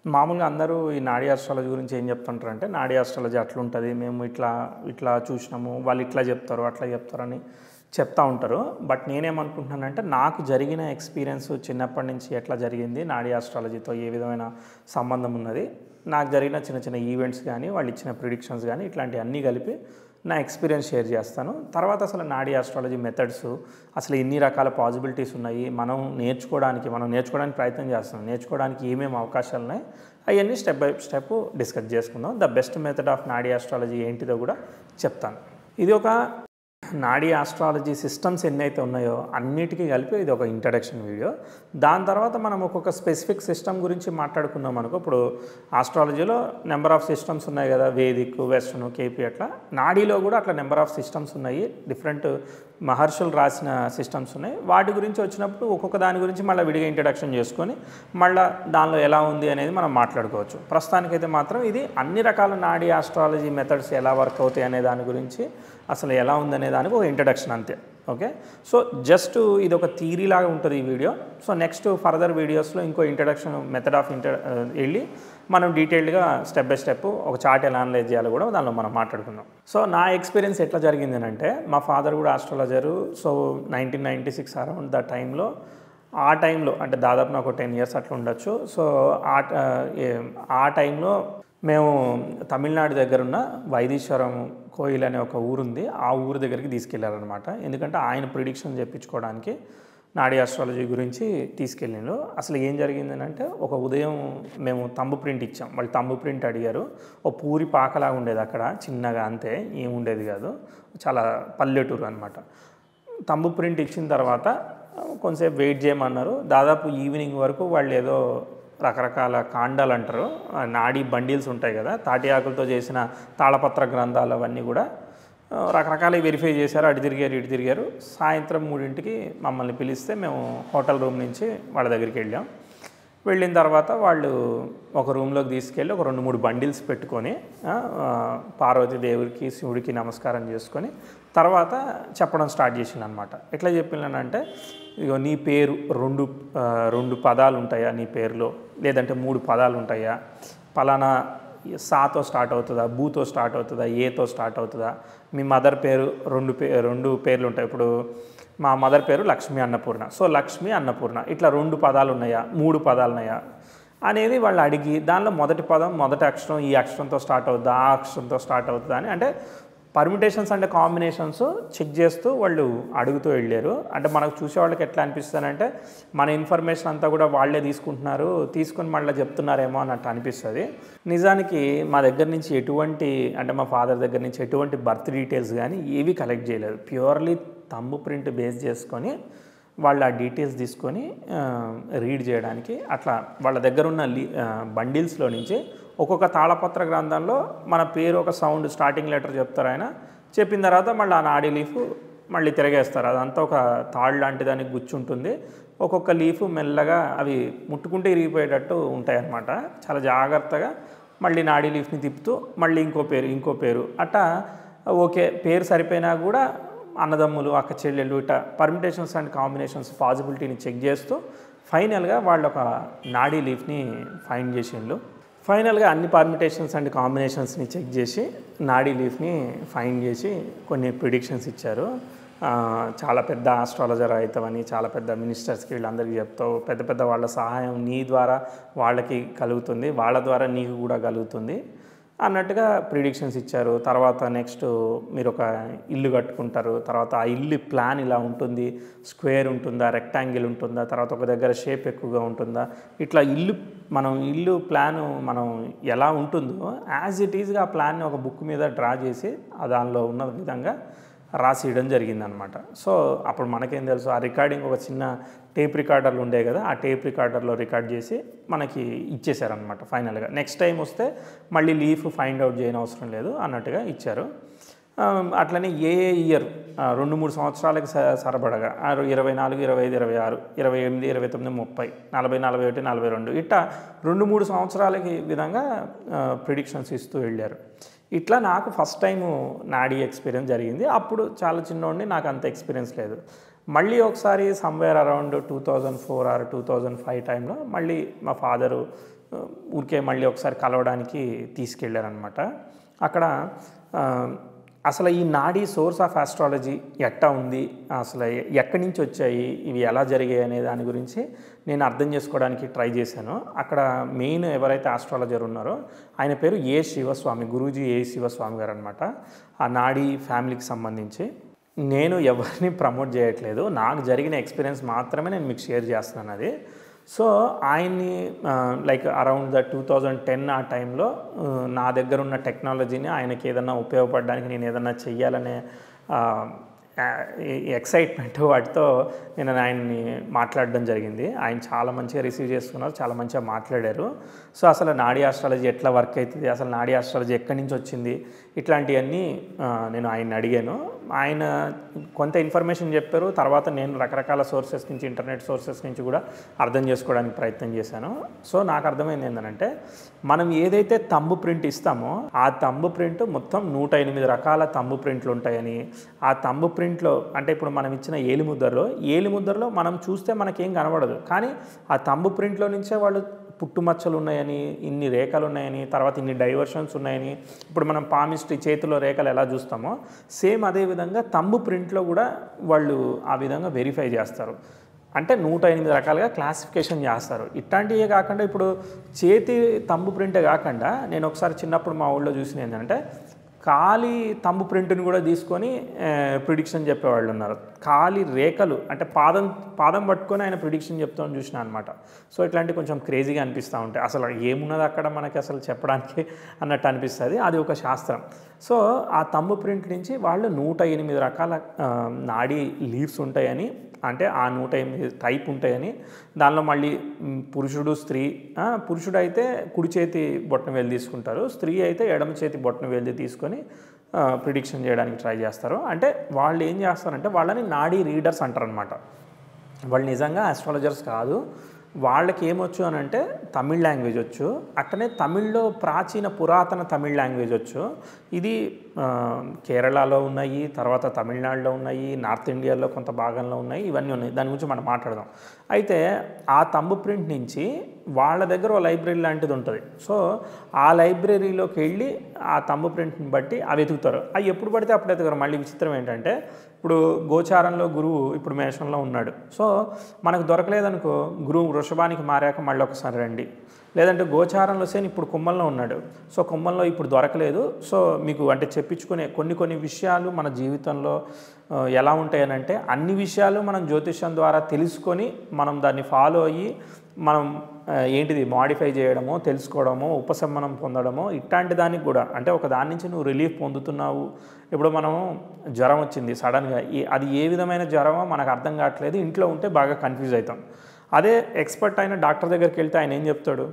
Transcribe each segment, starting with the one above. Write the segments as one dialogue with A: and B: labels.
A: మామూలుగా అందరూ ఈ నాడీ ఆస్ట్రాలజీ గురించి ఏం చెప్తుంటారంటే, నాడీ ఆస్ట్రాలజీ అట్లుంటది. మేము ఇట్లా చూసినాము. వాళ్ళు ఇట్లా చెప్తారు, అట్లా చెప్తారని చెప్తా ఉంటారు. బట్ నేనేమనుకుంటున్నానంటే, నాకు జరిగిన ఎక్స్‌పీరియన్స్ చిన్నప్పటి నుంచి ఎట్లా జరిగింది, నాడీ ఆస్ట్రాలజీతో ఏ విధమైన సంబంధం ఉన్నది, నాకు జరిగిన చిన్న చిన్న ఈవెంట్స్ గానీ, వాళ్ళు ఇచ్చిన ప్రిడిక్షన్స్ గానీ, ఇట్లాంటివన్నీ కలిపి నా ఎక్స్‌పీరియన్స్ షేర్ చేస్తాను. తర్వాత అసలు నాడీ ఆస్ట్రాలజీ మెథడ్స్, అసలు ఎన్ని రకాల పాసిబిలిటీస్ ఉన్నాయి, మనం నేర్చుకోవడానికి ప్రయత్నం చేస్తున్నాం. నేర్చుకోవడానికి ఏమేమి అవకాశాలున్నాయి, అవన్నీ స్టెప్ బై స్టెప్ డిస్కస్ చేసుకుందాం. ద బెస్ట్ మెథడ్ ఆఫ్ నాడీ ఆస్ట్రాలజీ ఏంటిదో కూడా చెప్తాను. ఇది ఒక నాడీ ఆస్ట్రాలజీ సిస్టమ్స్ ఎన్నైతే ఉన్నాయో అన్నిటికీ కలిపి ఇది ఒక ఇంట్రడక్షన్ వీడియో. దాని తర్వాత మనం ఒక్కొక్క స్పెసిఫిక్ సిస్టమ్ గురించి మాట్లాడుకుందాం అనుకో. ఇప్పుడు ఆస్ట్రాలజీలో నెంబర్ ఆఫ్ సిస్టమ్స్ ఉన్నాయి కదా, వేదిక్, వెస్టర్న్, కేపీ, అట్లా నాడీలో కూడా అట్లా నెంబర్ ఆఫ్ సిస్టమ్స్ ఉన్నాయి. డిఫరెంట్ మహర్షులు రాసిన సిస్టమ్స్ ఉన్నాయి. వాటి గురించి వచ్చినప్పుడు ఒక్కొక్క దాని గురించి మళ్ళీ విడిగా ఇంట్రడక్షన్ చేసుకొని మళ్ళీ దానిలో ఎలా ఉంది అనేది మనం మాట్లాడుకోవచ్చు. ప్రస్తుతానికైతే మాత్రం ఇది అన్ని రకాల నాడీ ఆస్ట్రాలజీ మెథడ్స్ ఎలా వర్క్ అవుతాయి అనే దాని గురించి, అసలు ఎలా ఉందనే దానికి ఒక ఇంట్రడక్షన్ అంతే. ఓకే, సో జస్ట్ ఇది ఒక థియరీ లాగా ఉంటుంది ఈ వీడియో. సో నెక్స్ట్ ఫర్దర్ వీడియోస్లో ఇంకో ఇంట్రడక్షన్ మెథడ్ ఆఫ్ వెళ్ళి మనం డీటెయిల్డ్గా స్టెప్ బై స్టెప్ ఒక చార్ట్ ఎలా అనలైజ్ చేయాలో కూడా దానిలో మనం మాట్లాడుకుందాం. సో నా ఎక్స్పీరియన్స్ ఎట్లా జరిగింది అంటే, మా ఫాదర్ కూడా ఆస్ట్రాలజరు. సో 1996 అరౌండ్ ద టైంలో, ఆ టైంలో అంటే దాదాపు నాకు 10 years అట్లా ఉండొచ్చు. సో ఆ టైంలో మేము తమిళనాడు దగ్గరున్న వైదీశ్వరం కోయిల్ అనే ఒక ఊరుంది, ఆ ఊరు దగ్గరికి తీసుకెళ్లారనమాట. ఎందుకంటే ఆయన ప్రిడిక్షన్ చెప్పించుకోవడానికి నాడీ ఆస్ట్రాలజీ గురించి తీసుకెళ్ళిండు. అసలు ఏం జరిగిందనంటే, ఒక ఉదయం మేము తంబు ప్రింట్ ఇచ్చాం. వాళ్ళు తంబు ప్రింట్ అడిగారు. ఓ పూరి పాకలాగా ఉండేది అక్కడ, చిన్నగా, అంతే, ఏం ఉండేది కాదు, చాలా పల్లెటూరు అనమాట. తంబు ప్రింట్ ఇచ్చిన తర్వాత కొంతసేపు వెయిట్ చేయమన్నారు. దాదాపు ఈవినింగ్ వరకు వాళ్ళు ఏదో రకరకాల కాండాలు అంటారు, నాడీ బండిల్స్ ఉంటాయి కదా, తాటి ఆకులతో చేసిన తాళపత్ర గ్రంథాలు, అవన్నీ కూడా రకరకాల వెరిఫై చేశారు. అటు తిరిగారు. సాయంత్రం 3ంటికి మమ్మల్ని పిలిస్తే మేము హోటల్ రూమ్ నుంచి వాళ్ళ దగ్గరికి వెళ్ళిన తర్వాత వాళ్ళు ఒక రూమ్లోకి తీసుకెళ్ళి ఒక 2-3 బండిల్స్ పెట్టుకొని పార్వతీదేవుడికి, శివుడికి నమస్కారం చేసుకొని తర్వాత చెప్పడం స్టార్ట్ చేసింది అనమాట. ఎట్లా చెప్పినానంటే, ఇగో నీ పేరు రెండు పదాలు ఉంటాయా నీ పేరులో, లేదంటే 3 పదాలు ఉంటాయా, పలానా సాతో స్టార్ట్ అవుతుందా, బూతో స్టార్ట్ అవుతుందా, ఏతో స్టార్ట్ అవుతుందా, మీ మదర్ పేరు రెండు పేర్లు ఉంటాయి. ఇప్పుడు మా మదర్ పేరు లక్ష్మీ అన్నపూర్ణ. సో లక్ష్మీ అన్నపూర్ణ, ఇట్లా 2 పదాలు ఉన్నాయా, 3 పదాలు ఉన్నాయా అనేది వాళ్ళు అడిగి, దానిలో మొదటి పదం, మొదటి అక్షరం ఈ అక్షరంతో స్టార్ట్ అవుతుందా, ఆ అక్షరంతో స్టార్ట్ అవుతుందా అని, అంటే పర్మిటేషన్స్ అంటే కాంబినేషన్స్ చెక్ చేస్తూ వాళ్ళు అడుగుతూ వెళ్ళారు. అంటే మనకు చూసేవాళ్ళకి ఎట్లా అనిపిస్తుందంటే, మన ఇన్ఫర్మేషన్ అంతా కూడా వాళ్ళే తీసుకొని మళ్ళీ చెప్తున్నారేమో అన్నట్టు అనిపిస్తుంది. నిజానికి మా దగ్గర నుంచి అంటే మా ఫాదర్ దగ్గర నుంచి ఎటువంటి బర్త్ డీటెయిల్స్ కానీ ఏవి కలెక్ట్ చేయలేదు. ప్యూర్లీ తంబు ప్రింట్ బేస్ చేసుకొని వాళ్ళు ఆ డీటెయిల్స్ తీసుకొని రీడ్ చేయడానికి, అట్లా వాళ్ళ దగ్గర ఉన్న బండిల్స్లో నుంచి ఒక్కొక్క తాళపత్ర గ్రంథంలో మన పేరు ఒక సౌండ్ స్టార్టింగ్ లెటర్ చెప్తారు ఆయన. చెప్పిన తర్వాత మళ్ళీ ఆ నాడీ లీఫ్ మళ్ళీ తిరగేస్తారు. అదంతా ఒక తాడు లాంటి దానికి గుచ్చుంటుంది. ఒక్కొక్క లీఫ్ మెల్లగా అవి ముట్టుకుంటే ఇరిగిపోయేటట్టు ఉంటాయన్నమాట. చాలా జాగ్రత్తగా మళ్ళీ నాడీ లీఫ్ని తిప్పుతూ మళ్ళీ ఇంకో పేరు అట్టా. ఓకే, పేరు సరిపోయినా కూడా అన్నదమ్ములు, అక్క చెల్లెళ్ళు, ఇట్లా పర్మిటేషన్స్ అండ్ కాంబినేషన్స్ పాసిబిలిటీని చెక్ చేస్తూ ఫైనల్గా వాళ్ళు ఒక నాడీ లీఫ్ని ఫైండ్ చేసిండ్రు. ఫైనల్గా అన్ని పర్మిటేషన్స్ అండ్ కాంబినేషన్స్ని చెక్ చేసి నాడీ లీఫ్ని ఫైండ్ చేసి కొన్ని ప్రిడిక్షన్స్ ఇచ్చారు. చాలా పెద్ద ఆస్ట్రాలజర్ అవుతామని, చాలా పెద్ద మినిస్టర్స్కి వీళ్ళందరికీ చెప్తావు, పెద్ద వాళ్ళ సహాయం నీ ద్వారా వాళ్ళకి కలుగుతుంది, వాళ్ళ ద్వారా నీకు కూడా కలుగుతుంది అన్నట్టుగా ప్రిడిక్షన్స్ ఇచ్చారు. తర్వాత నెక్స్ట్ మీరు ఒక ఇల్లు కట్టుకుంటారు, తర్వాత ఆ ఇల్లు ప్లాన్ ఇలా ఉంటుంది, స్క్వేర్ ఉంటుందా, రెక్టాంగిల్ ఉంటుందా, తర్వాత ఒక దగ్గర షేప్ ఎక్కువగా ఉంటుందా, ఇట్లా ఇల్లు ప్లాను మనం ఎలా ఉంటుందో యాజ్ ఇట్ ఈజ్గా ఆ ప్లాన్ని ఒక బుక్ మీద డ్రా చేసి దానిలో ఉన్న విధంగా రాసియడం జరిగిందనమాట. సో అప్పుడు మనకేం తెలుసు, ఆ రికార్డింగ్ ఒక చిన్న టేప్ రికార్డర్లు ఉండే కదా, ఆ టేప్ రికార్డర్లో రికార్డ్ చేసి మనకి ఇచ్చేసారనమాట. ఫైనల్గా నెక్స్ట్ టైం వస్తే మళ్ళీ లీఫ్ ఫైండ్ అవుట్ చేయని అవసరం లేదు అన్నట్టుగా ఇచ్చారు. అట్లనే ఏ ఇయర్ 2-3 సంవత్సరాలకి సరిపడగా 24, 25, 26, 28, 29, 30, 40, 41, 42 ఇట్లా 2-3 సంవత్సరాలకి విధంగా ప్రిడిక్షన్స్ ఇస్తూ వెళ్ళారు. ఇట్లా నాకు ఫస్ట్ టైము నాడీ ఎక్స్పీరియన్స్ జరిగింది. అప్పుడు చాలా చిన్నోడిని, నాకు అంత ఎక్స్పీరియన్స్ లేదు. మళ్ళీ ఒకసారి సమ్వేర్ అరౌండ్ 2004 ఆర్ 2005 టైంలో మళ్ళీ మా ఫాదరు ఊరికే మళ్ళీ ఒకసారి కలవడానికి తీసుకెళ్ళారనమాట. అక్కడ అసలు ఈ నాడీ సోర్స్ ఆఫ్ ఆస్ట్రాలజీ ఎట్టా ఉంది, అసలు ఎక్కడి నుంచి వచ్చాయి, ఇవి ఎలా జరిగాయి అనే దాని గురించి నేను అర్థం చేసుకోవడానికి ట్రై చేశాను. అక్కడ మెయిన్ ఎవరైతే ఆస్ట్రాలజర్ ఉన్నారో ఆయన పేరు ఏ శివస్వామి, గురూజీ ఏ శివస్వామి గారు అనమాట. ఆ నాడీ ఫ్యామిలీకి సంబంధించి నేను ఎవరిని ప్రమోట్ చేయట్లేదు, నాకు జరిగిన ఎక్స్పీరియన్స్ మాత్రమే నేను మీకు షేర్ చేస్తున్నాను అది. సో ఆయన్ని లైక్ అరౌండ్ ద 2010 ఆ టైంలో నా దగ్గర ఉన్న టెక్నాలజీని ఆయనకి ఏదన్నా ఉపయోగపడడానికి నేను ఏదన్నా చెయ్యాలనే ఎక్సైట్మెంట్ వాటితో నేను ఆయన్ని మాట్లాడడం జరిగింది. ఆయన చాలా మంచిగా రిసీవ్ చేసుకున్నారు, చాలా మంచిగా మాట్లాడారు. సో అసలు నాడీ ఆస్ట్రాలజీ ఎట్లా వర్క్ అవుతుంది, అసలు నాడీ ఆస్ట్రాలజీ ఎక్కడి నుంచి వచ్చింది, ఇట్లాంటివన్నీ నేను ఆయన్ని అడిగాను. ఆయన కొంత ఇన్ఫర్మేషన్ చెప్పారు. తర్వాత నేను రకరకాల సోర్సెస్ నుంచి, ఇంటర్నెట్ సోర్సెస్ నుంచి కూడా అర్థం చేసుకోవడానికి ప్రయత్నం చేశాను. సో నాకు అర్థమైంది ఏంటంటే, మనం ఏదైతే తంబు ప్రింట్ ఇస్తామో ఆ తంబు ప్రింట్ మొత్తం 108 రకాల తంబు ప్రింట్లు ఉంటాయని, ఆ తంబు ప్రింట్లో అంటే ఇప్పుడు మనం ఇచ్చిన ఏలిముద్రలో మనం చూస్తే మనకేం కనబడదు, కానీ ఆ తంబు ప్రింట్లో నుంచే వాళ్ళు పుట్టుమచ్చలు ఉన్నాయని, ఇన్ని రేఖలు ఉన్నాయని, తర్వాత ఇన్ని డైవర్షన్స్ ఉన్నాయని, ఇప్పుడు మనం పామిస్ట్రీ చేతిలో రేఖలు ఎలా చూస్తామో సేమ్ అదే విధంగా తంబు ప్రింట్లో కూడా వాళ్ళు ఆ విధంగా వెరిఫై చేస్తారు. అంటే 108 రకాలుగా క్లాసిఫికేషన్ చేస్తారు. ఇట్లాంటివే కాకుండా ఇప్పుడు చేతి తంబు ప్రింటే కాకుండా నేను ఒకసారి చిన్నప్పుడు మా ఊళ్ళో చూసిన ఏంటంటే ఖాళీ తంబు ప్రింట్ని కూడా తీసుకొని ప్రిడిక్షన్ చెప్పేవాళ్ళు ఉన్నారు. ఖాళీ రేఖలు అంటే పాదం పట్టుకొని ఆయన ప్రిడిక్షన్ చెప్తామని చూసిన అనమాట. సో ఇట్లాంటివి కొంచెం క్రేజీగా అనిపిస్తూ ఉంటాయి. అసలు ఏమున్నది అక్కడ మనకి అసలు చెప్పడానికి అన్నట్టు అనిపిస్తుంది. అది ఒక శాస్త్రం. సో ఆ తంబు ప్రింట్ నుంచి వాళ్ళు 108 రకాల నాడీ లీవ్స్ ఉంటాయని, అంటే ఆ 108 టైప్ ఉంటాయని, దానిలో మళ్ళీ పురుషుడు స్త్రీ, పురుషుడు అయితే కుడి చేతి బొట్టన వేలు తీసుకుంటారు, స్త్రీ అయితే ఎడమ చేతి బొట్టన వేలు తీసుకొని ప్రిడిక్షన్ చేయడానికి ట్రై చేస్తారు. అంటే వాళ్ళు ఏం చేస్తారంటే వాళ్ళని నాడీ రీడర్స్ అంటారనమాట. వాళ్ళు నిజంగా ఆస్ట్రాలజర్స్ కాదు. వాళ్ళకి ఏమొచ్చు అని అంటే తమిళ్ లాంగ్వేజ్ వచ్చు, అట్టనే తమిళ్లో ప్రాచీన పురాతన తమిళ్ లాంగ్వేజ్ వచ్చు. ఇది కేరళలో ఉన్నాయి, తర్వాత తమిళనాడులో ఉన్నాయి, నార్త్ ఇండియాలో కొంత భాగంలో ఉన్నాయి, ఇవన్నీ ఉన్నాయి. దాని గురించి మనం మాట్లాడదాం. అయితే ఆ తంబు ప్రింట్ నుంచి వాళ్ళ దగ్గర ఒక లైబ్రరీ లాంటిది ఉంటుంది. సో ఆ లైబ్రరీలోకి వెళ్ళి ఆ తంబు ప్రింట్ని బట్టి అవి వెతుకుతారు. అవి ఎప్పుడు పడితే అప్పుడు వెతుకుతారు. మళ్ళీ విచిత్రం ఏంటంటే ఇప్పుడు గోచారంలో గురువు ఇప్పుడు మేషంలో ఉన్నాడు. సో మనకు దొరకలేదనుకో, గురువు వృషభానికి మారాక మళ్ళీ ఒకసారి రండి. లేదంటే గోచారంలో సేని ఇప్పుడు కుంభంలో ఉన్నాడు, సో కుంభంలో ఇప్పుడు దొరకలేదు. సో మీకు అంటే చెప్పించుకునే కొన్ని విషయాలు మన జీవితంలో ఎలా ఉంటాయనంటే, అన్ని విషయాలు మనం జ్యోతిష్యం ద్వారా తెలుసుకొని మనం దాన్ని ఫాలో అయ్యి మనం ఏంటిది మాడిఫై చేయడమో, తెలుసుకోవడమో, ఉపశమనం పొందడమో, ఇట్లాంటి దానికి కూడా అంటే ఒక దాని నుంచి నువ్వు రిలీఫ్ పొందుతున్నావు. ఇప్పుడు మనం జ్వరం వచ్చింది సడన్గా, అది ఏ విధమైన జ్వరమో మనకు అర్థం కావట్లేదు, ఇంట్లో ఉంటే బాగా కన్ఫ్యూజ్ అవుతాం. అదే ఎక్స్పర్ట్ అయిన డాక్టర్ దగ్గరికి వెళ్తే ఆయన ఏం చెప్తాడు,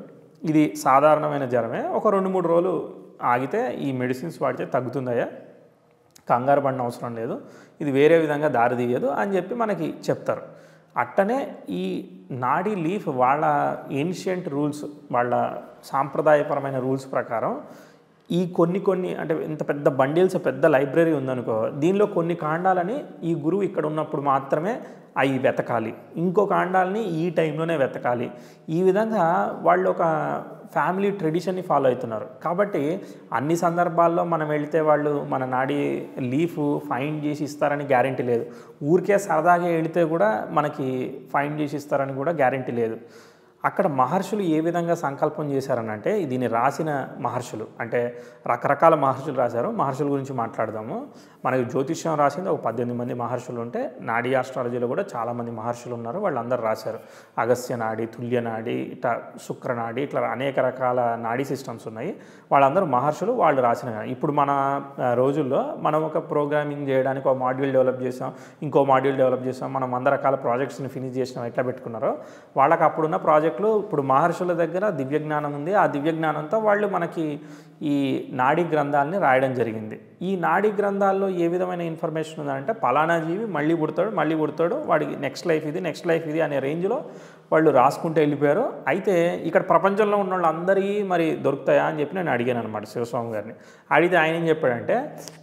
A: ఇది సాధారణమైన జ్వరమే, ఒక 2-3 రోజులు ఆగితే ఈ మెడిసిన్స్ వాడితే తగ్గుతుందయ్యా, కంగారు పడిన అవసరం లేదు, ఇది వేరే విధంగా దారి తీయదు అని చెప్పి మనకి చెప్తారు. అట్టనే ఈ నాడీ లీఫ్ వాళ్ళ ఏన్షియంట్ రూల్స్, వాళ్ళ సాంప్రదాయపరమైన రూల్స్ ప్రకారం ఈ కొన్ని అంటే ఇంత పెద్ద బండిల్స్, పెద్ద లైబ్రరీ ఉందనుకో, దీనిలో కొన్ని కాండాలని ఈ గురువు ఇక్కడ ఉన్నప్పుడు మాత్రమే అవి వెతకాలి, ఇంకో కాండాలని ఈ టైంలోనే వెతకాలి. ఈ విధంగా వాళ్ళు ఒక ఫ్యామిలీ ట్రెడిషన్ని ఫాలో అవుతున్నారు. కాబట్టి అన్ని సందర్భాల్లో మనం వెళితే వాళ్ళు మన నాడీ లీఫ్ ఫైండ్ చేసి ఇస్తారని గ్యారెంటీ లేదు. ఊరికే సరదాగా వెళితే కూడా మనకి ఫైండ్ చేసి ఇస్తారని కూడా గ్యారెంటీ లేదు. అక్కడ మహర్షులు ఏ విధంగా సంకల్పం చేశారనంటే, దీన్ని రాసిన మహర్షులు అంటే రకరకాల మహర్షులు రాశారు. మహర్షుల గురించి మాట్లాడదాము. మనకి జ్యోతిష్యం రాసింది ఒక 18 మంది మహర్షులు ఉంటే, నాడీ ఆస్ట్రాలజీలో కూడా చాలామంది మహర్షులు ఉన్నారు, వాళ్ళందరూ రాశారు. అగస్త్య నాడి, తుల్య నాడి, ఇట్లా శుక్రనాడి, ఇట్లా అనేక రకాల నాడీ సిస్టమ్స్ ఉన్నాయి. వాళ్ళందరూ మహర్షులు, వాళ్ళు రాసిన. ఇప్పుడు మన రోజుల్లో మనం ఒక ప్రోగ్రామింగ్ చేయడానికి ఒక మాడ్యూల్ డెవలప్ చేసాం, ఇంకో మాడ్యూల్ డెవలప్ చేసాం, మనం 100 రకాల ప్రాజెక్ట్స్ని ఫినిష్ చేసినాం, ఎట్లా పెట్టుకున్నారో వాళ్ళకి అప్పుడున్న ప్రాజెక్టులు ఇప్పుడు మహర్షుల దగ్గర దివ్య జ్ఞానం ఉంది. ఆ దివ్య జ్ఞానంతో వాళ్ళు మనకి ఈ నాడీ గ్రంథాలని రాయడం జరిగింది. ఈ నాడీ గ్రంథాల్లో ఏ విధమైన ఇన్ఫర్మేషన్ ఉందంటే, పలానా జీవి మళ్ళీ పుడతాడు, వాడికి నెక్స్ట్ లైఫ్ ఇది అనే రేంజ్లో వాళ్ళు రాసుకుంటూ వెళ్ళిపోయారు. అయితే ఇక్కడ ప్రపంచంలో ఉన్న వాళ్ళందరికీ మరి దొరుకుతాయా అని చెప్పి నేను అడిగాను అనమాట శివస్వామి గారిని. అడిగితే ఆయన ఏం చెప్పాడంటే,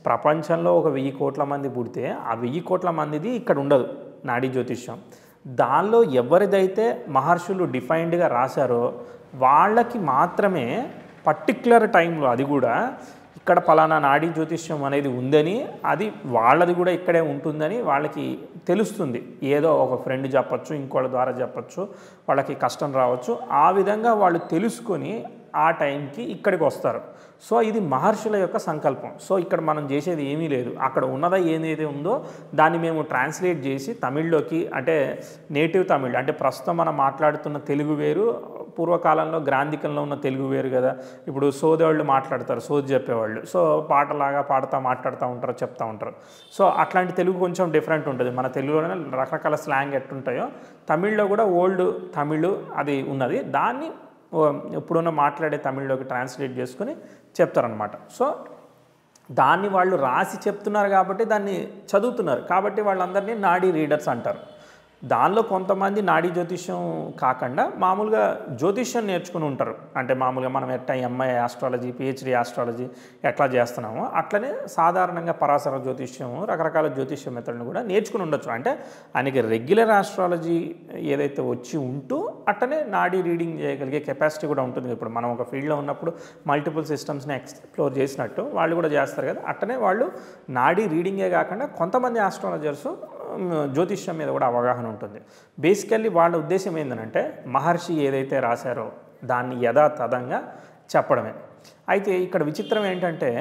A: ప్రపంచంలో ఒక 1000 కోట్ల మంది పుడితే ఆ 1000 కోట్ల మందిది ఇక్కడ ఉండదు నాడీ జ్యోతిష్యం. దానిలో ఎవరిదైతే మహర్షులు డిఫైన్డ్గా రాశారో వాళ్ళకి మాత్రమే పర్టిక్యులర్ టైంలో, అది కూడా ఇక్కడ పలానా నాడీ జ్యోతిష్యం అనేది ఉందని, అది వాళ్ళది కూడా ఇక్కడే ఉంటుందని వాళ్ళకి తెలుస్తుంది. ఏదో ఒక ఫ్రెండ్ చెప్పచ్చు, ఇంకోళ్ళ ద్వారా చెప్పచ్చు, వాళ్ళకి కష్టం రావచ్చు. ఆ విధంగా వాళ్ళు తెలుసుకొని ఆ టైంకి ఇక్కడికి వస్తారు. సో ఇది మహర్షుల యొక్క సంకల్పం. సో ఇక్కడ మనం చేసేది ఏమీ లేదు. అక్కడ ఉన్నదా ఏదైతే ఉందో దాన్ని మేము ట్రాన్స్లేట్ చేసి తమిళ్లోకి, అంటే నేటివ్ తమిళ్, అంటే ప్రస్తుతం మనం మాట్లాడుతున్న తెలుగు వేరు, పూర్వకాలంలో గ్రాంధికంలో ఉన్న తెలుగు వేరు కదా. ఇప్పుడు సోదేవాళ్ళు మాట్లాడతారు, సోది చెప్పేవాళ్ళు, సో పాటలాగా పాడుతూ మాట్లాడుతూ ఉంటారు, చెప్తూ ఉంటారు. సో అట్లాంటి తెలుగు కొంచెం డిఫరెంట్ ఉంటుంది. మన తెలుగులోనే రకరకాల స్లాంగ్ ఎట్టుంటాయో తమిళ్లో కూడా ఓల్డ్ తమిళ్ అది ఉన్నది. దాన్ని ఇప్పుడున్న మాట్లాడే తమిళ్లోకి ట్రాన్స్లేట్ చేసుకొని చెప్తారనమాట. సో దాన్ని వాళ్ళు రాసి చెప్తున్నారు కాబట్టి దాన్ని చదువుతున్నారు కాబట్టి వాళ్ళందరినీ నాడీ రీడర్స్ అంటారు. దానిలో కొంతమంది నాడీ జ్యోతిష్యం కాకుండా మామూలుగా జ్యోతిష్యం నేర్చుకుని ఉంటారు. అంటే మామూలుగా మనం ఎట్లా ఎంఐ ఆస్ట్రాలజీ, పిహెచ్డి ఆస్ట్రాలజీ ఎట్లా చేస్తున్నామో అట్లనే సాధారణంగా పరాశర జ్యోతిష్యం, రకరకాల జ్యోతిష్య మెథడ్ని కూడా నేర్చుకుని ఉండొచ్చు. అంటే ఆయనకి రెగ్యులర్ ఆస్ట్రాలజీ ఏదైతే వచ్చి ఉంటూ అట్లనే నాడీ రీడింగ్ చేయగలిగే కెపాసిటీ కూడా ఉంటుంది. ఇప్పుడు మనం ఒక ఫీల్డ్లో ఉన్నప్పుడు మల్టిపుల్ సిస్టమ్స్ని ఎక్స్ప్లోర్ చేసినట్టు వాళ్ళు కూడా చేస్తారు కదా. అట్లనే వాళ్ళు నాడీ రీడింగే కాకుండా కొంతమంది ఆస్ట్రాలజర్సు జ్యోతిష్యం మీద కూడా అవగాహన ఉంటుంది. బేసికల్లీ వాళ్ళ ఉద్దేశం ఏంటంటే మహర్షి ఏదైతే రాశారో దాన్ని యథాతథంగా చెప్పడమే. అయితే ఇక్కడ విచిత్రం ఏంటంటే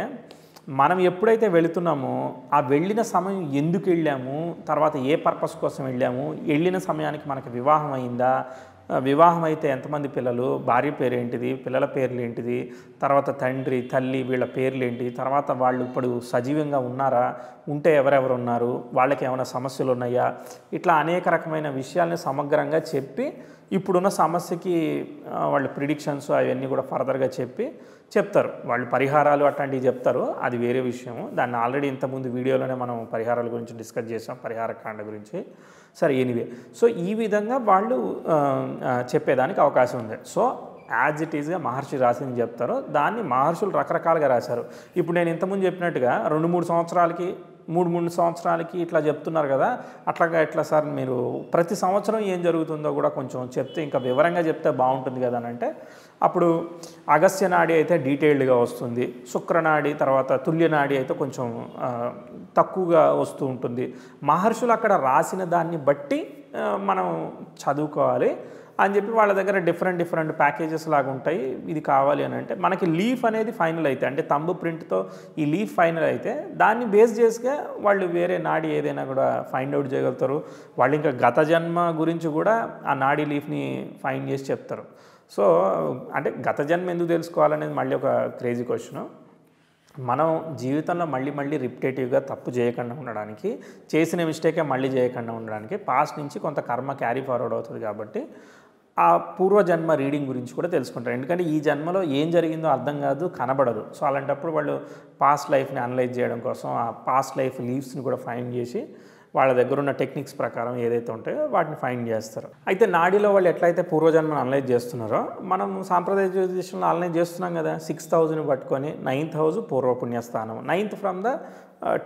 A: మనం ఎప్పుడైతే వెళుతున్నామో ఆ వెళ్ళిన సమయం ఎందుకు వెళ్ళాము, తర్వాత ఏ పర్పస్ కోసం వెళ్ళాము, వెళ్ళిన సమయానికి మనకి వివాహం అయిందా, వివాహం అయితే ఎంతమంది పిల్లలు, భార్య పేరు ఏంటిది, పిల్లల పేర్లు ఏంటిది, తర్వాత తండ్రి తల్లి వీళ్ళ పేర్లు ఏంటి, తర్వాత వాళ్ళు ఇప్పుడు సజీవంగా ఉన్నారా, ఉంటే ఎవరెవరు ఉన్నారు, వాళ్ళకి ఏమైనా సమస్యలు ఉన్నాయా, ఇట్లా అనేక రకమైన విషయాల్ని సమగ్రంగా చెప్పి ఇప్పుడున్న సమస్యకి వాళ్ళు ప్రిడిక్షన్స్ అవన్నీ కూడా ఫర్దర్గా చెప్తారు. వాళ్ళు పరిహారాలు అట్లాంటివి చెప్తారు, అది వేరే విషయము. దాన్ని ఆల్రెడీ ఇంతకుముందు వీడియోలోనే మనం పరిహారాల గురించి డిస్కస్ చేసాం, పరిహార కాండ గురించి. సరే ఎనీవే, సో ఈ విధంగా వాళ్ళు చెప్పేదానికి అవకాశం ఉంది. సో యాజ్ ఇట్ ఈజ్గా మహర్షి రాసింది చెప్తారో దాన్ని మహర్షులు రకరకాలుగా రాశారు. ఇప్పుడు నేను ఇంతకుముందు చెప్పినట్టుగా 2-3 సంవత్సరాలకి 3 సంవత్సరాలకి ఇట్లా చెప్తున్నారు కదా, అట్లాగా ఎట్లా సార్ మీరు ప్రతి సంవత్సరం ఏం జరుగుతుందో కూడా కొంచెం చెప్తే ఇంకా వివరంగా చెప్తే బాగుంటుంది కదా అని అంటే, అప్పుడు అగస్త్య నాడి అయితే డీటెయిల్డ్గా వస్తుంది, శుక్రనాడి తర్వాత తుల్యనాడి అయితే కొంచెం తక్కువగా వస్తూ ఉంటుంది. మహర్షులు అక్కడ రాసిన దాన్ని బట్టి మనం చదువుకోవాలి అని చెప్పి వాళ్ళ దగ్గర డిఫరెంట్ ప్యాకేజెస్ లాగా ఉంటాయి. ఇది కావాలి అని అంటే మనకి లీఫ్ అనేది ఫైనల్ అయితే, అంటే తంబు ప్రింట్తో ఈ లీఫ్ ఫైనల్ అయితే దాన్ని బేస్ చేసుగా వాళ్ళు వేరే నాడి ఏదైనా కూడా ఫైండ్ అవుట్ చేయగలుగుతారు. వాళ్ళు ఇంకా గత జన్మ గురించి కూడా ఆ నాడీ లీఫ్ని ఫైండ్ చేసి చెప్తారు. సో అంటే గత జన్మ ఎందుకు తెలుసుకోవాలనేది మళ్ళీ ఒక క్రేజీ క్వశ్చన్. మనం జీవితంలో మళ్ళీ రిపిటేటివ్గా తప్పు చేయకుండా ఉండడానికి, చేసిన మిస్టేకే మళ్ళీ చేయకుండా ఉండడానికి పాస్ట్ నుంచి కొంత కర్మ క్యారీ ఫార్వర్డ్ అవుతుంది. కాబట్టి ఆ పూర్వజన్మ రీడింగ్ గురించి కూడా తెలుసుకుంటారు. ఎందుకంటే ఈ జన్మలో ఏం జరిగిందో అర్థం కాదు, కనబడదు. సో అలాంటప్పుడు వాళ్ళు పాస్ట్ లైఫ్ని అనలైజ్ చేయడం కోసం ఆ పాస్ట్ లైఫ్ లీవ్స్ని కూడా ఫైండ్ చేసి వాళ్ళ దగ్గర ఉన్న టెక్నిక్స్ ప్రకారం ఏదైతే ఉంటాయో వాటిని ఫైండ్ చేస్తారు. అయితే నాడీలో వాళ్ళు ఎట్లయితే పూర్వజన్మను అనలైజ్ చేస్తున్నారో మనం సాంప్రదాయ జ్యోతిష్యంలో అనలైజ్ చేస్తున్నాం కదా. 6th హౌస్ని పట్టుకొని 9th house పూర్వపుణ్యస్థానం, 9th from the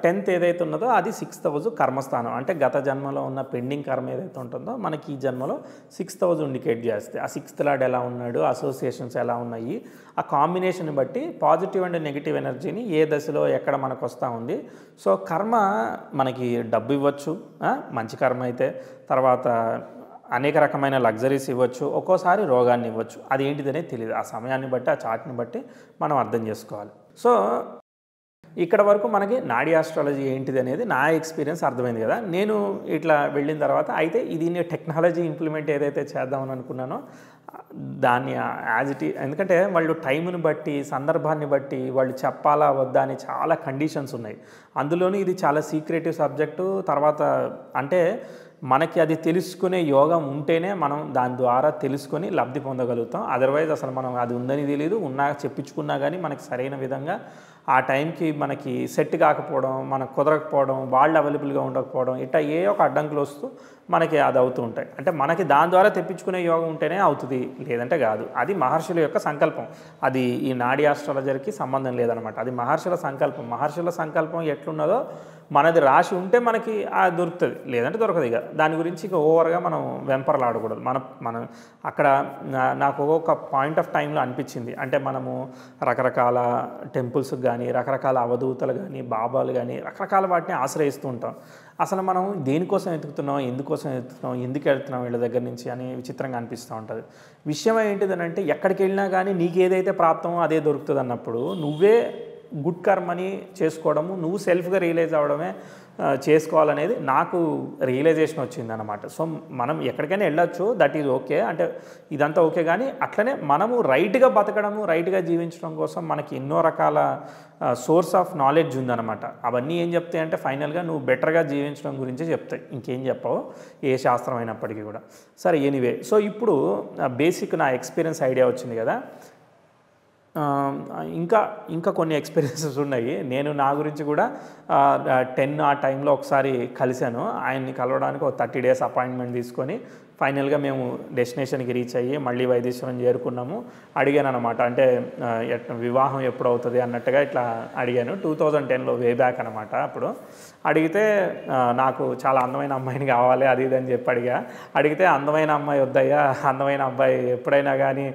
A: 10th ఏదైతే ఉన్నదో అది 6th హౌస్ కర్మస్థానం. అంటే గత జన్మలో ఉన్న పెండింగ్ కర్మ ఏదైతే ఉంటుందో మనకి ఈ జన్మలో 6th హౌస్ ఇండికేట్ చేస్తే ఆ 6th లార్డ్ ఎలా ఉన్నాడు, అసోసియేషన్స్ ఎలా ఉన్నాయి, ఆ కాంబినేషన్ బట్టి పాజిటివ్ అండ్ నెగిటివ్ ఎనర్జీని ఏ దశలో ఎక్కడ మనకు వస్తూ ఉంది. సో కర్మ మనకి డబ్బు ఇవ్వచ్చు, మంచి కర్మ అయితే, తర్వాత అనేక రకమైన లగ్జరీస్ ఇవ్వచ్చు, ఒక్కోసారి రోగాన్ని ఇవ్వచ్చు. అది ఏంటిదనేది తెలియదు. ఆ సమయాన్ని బట్టి ఆ చార్ట్ని బట్టి మనం అర్థం చేసుకోవాలి. సో ఇక్కడ వరకు మనకి నాడీ ఆస్ట్రాలజీ ఏంటిది అనేది నా ఎక్స్పీరియన్స్ అర్థమైంది కదా. నేను ఇట్లా వెళ్ళిన తర్వాత అయితే దీన్ని టెక్నాలజీ ఇంప్లిమెంట్ ఏదైతే చేద్దామని అనుకున్నానో దాన్ని యాజ్ ఇట్, ఎందుకంటే వాళ్ళు టైంని బట్టి సందర్భాన్ని బట్టి వాళ్ళు చెప్పాలా వద్దా అని చాలా కండిషన్స్ ఉన్నాయి. అందులోని ఇది చాలా సీక్రెటివ్ సబ్జెక్టు. తర్వాత అంటే మనకి అది తెలుసుకునే యోగం ఉంటేనే మనం దాని ద్వారా తెలుసుకొని లబ్ధి పొందగలుగుతాం. అదర్వైజ్ అసలు మనం అది ఉందని తెలియదు, చెప్పించుకున్నా కానీ మనకి సరైన విధంగా ఆ టైంకి మనకి సెట్ కాకపోవడం, మనకు కుదరకపోవడం, వాళ్ళు అవైలబుల్గా ఉండకపోవడం, ఇట్లా ఏ ఒక అడ్డంకులు వస్తూ మనకి అది అవుతూ ఉంటాయి. అంటే మనకి దాని ద్వారా తెప్పించుకునే యోగం ఉంటేనే అవుతుంది, లేదంటే కాదు. అది మహర్షుల యొక్క సంకల్పం. అది ఈ నాడీ ఆస్ట్రాలజర్కి సంబంధం లేదనమాట. అది మహర్షుల సంకల్పం. మహర్షుల సంకల్పం ఎట్లున్నదో మనది రాసి ఉంటే మనకి దొరుకుతుంది, లేదంటే దొరకదు. ఇక దాని గురించి ఇక ఓవర్గా మనం వెంపర్లాడకూడదు. మనం అక్కడ నాకు ఒక పాయింట్ ఆఫ్ టైంలో అనిపించింది, అంటే మనము రకరకాల టెంపుల్స్కి కానీ, రకరకాల అవధూతలు కానీ, బాబాలు కానీ, రకరకాల వాటిని ఆశ్రయిస్తూ ఉంటాం. అసలు మనం దేనికోసం వెతుకుతున్నాం, ఎందుకోసం వెతుకుతున్నాం, ఎందుకు వెళ్తున్నాం వీళ్ళ దగ్గర నుంచి అని విచిత్రంగా అనిపిస్తూ ఉంటుంది. విషయం ఏంటిదని అంటే, ఎక్కడికి వెళ్ళినా కానీ నీకు ఏదైతే ప్రాప్తమో అదే దొరుకుతుంది అన్నప్పుడు నువ్వే గుడ్ కర్మని చేసుకోవడము, నువ్వు సెల్ఫ్గా రియలైజ్ అవ్వడమే చేసుకోవాలనేది నాకు రియలైజేషన్ వచ్చిందనమాట. సో మనం ఎక్కడికైనా వెళ్ళొచ్చు, దట్ ఈజ్ ఓకే, అంటే ఇదంతా ఓకే. కానీ అట్లనే మనము రైట్గా బతకడము, రైట్గా జీవించడం కోసం మనకి ఎన్నో రకాల సోర్స్ ఆఫ్ నాలెడ్జ్ ఉందన్నమాట. అవన్నీ ఏం చెప్తాయి అంటే ఫైనల్గా నువ్వు బెటర్గా జీవించడం గురించి చెప్తాయి, ఇంకేం చెప్పవు ఏ శాస్త్రం అయినప్పటికీ కూడా. సరే, ఎనీవే, సో ఇప్పుడు బేసిక్ నా ఎక్స్పీరియన్స్ ఐడియా వచ్చింది కదా. ఇంకా కొన్ని ఎక్స్పీరియన్సెస్ ఉన్నాయి. నేను నా గురించి కూడా 10 ఆ టైంలో ఒకసారి కలిశాను. ఆయన్ని కలవడానికి ఒక 30 days అపాయింట్మెంట్ తీసుకొని ఫైనల్గా మేము డెస్టినేషన్కి రీచ్ అయ్యి మళ్ళీ వైదేశ్వరం చేరుకున్నాము. అడిగాను అనమాట, అంటే వివాహం ఎప్పుడు అవుతుంది అన్నట్టుగా ఇట్లా అడిగాను. 2010లో వే బ్యాక్ అనమాట. అప్పుడు అడిగితే నాకు చాలా అందమైన అమ్మాయిని కావాలి అది ఇది అని చెప్పి అడిగితే అందమైన అమ్మాయి వద్దయ్యా, అందమైన అబ్బాయి ఎప్పుడైనా కానీ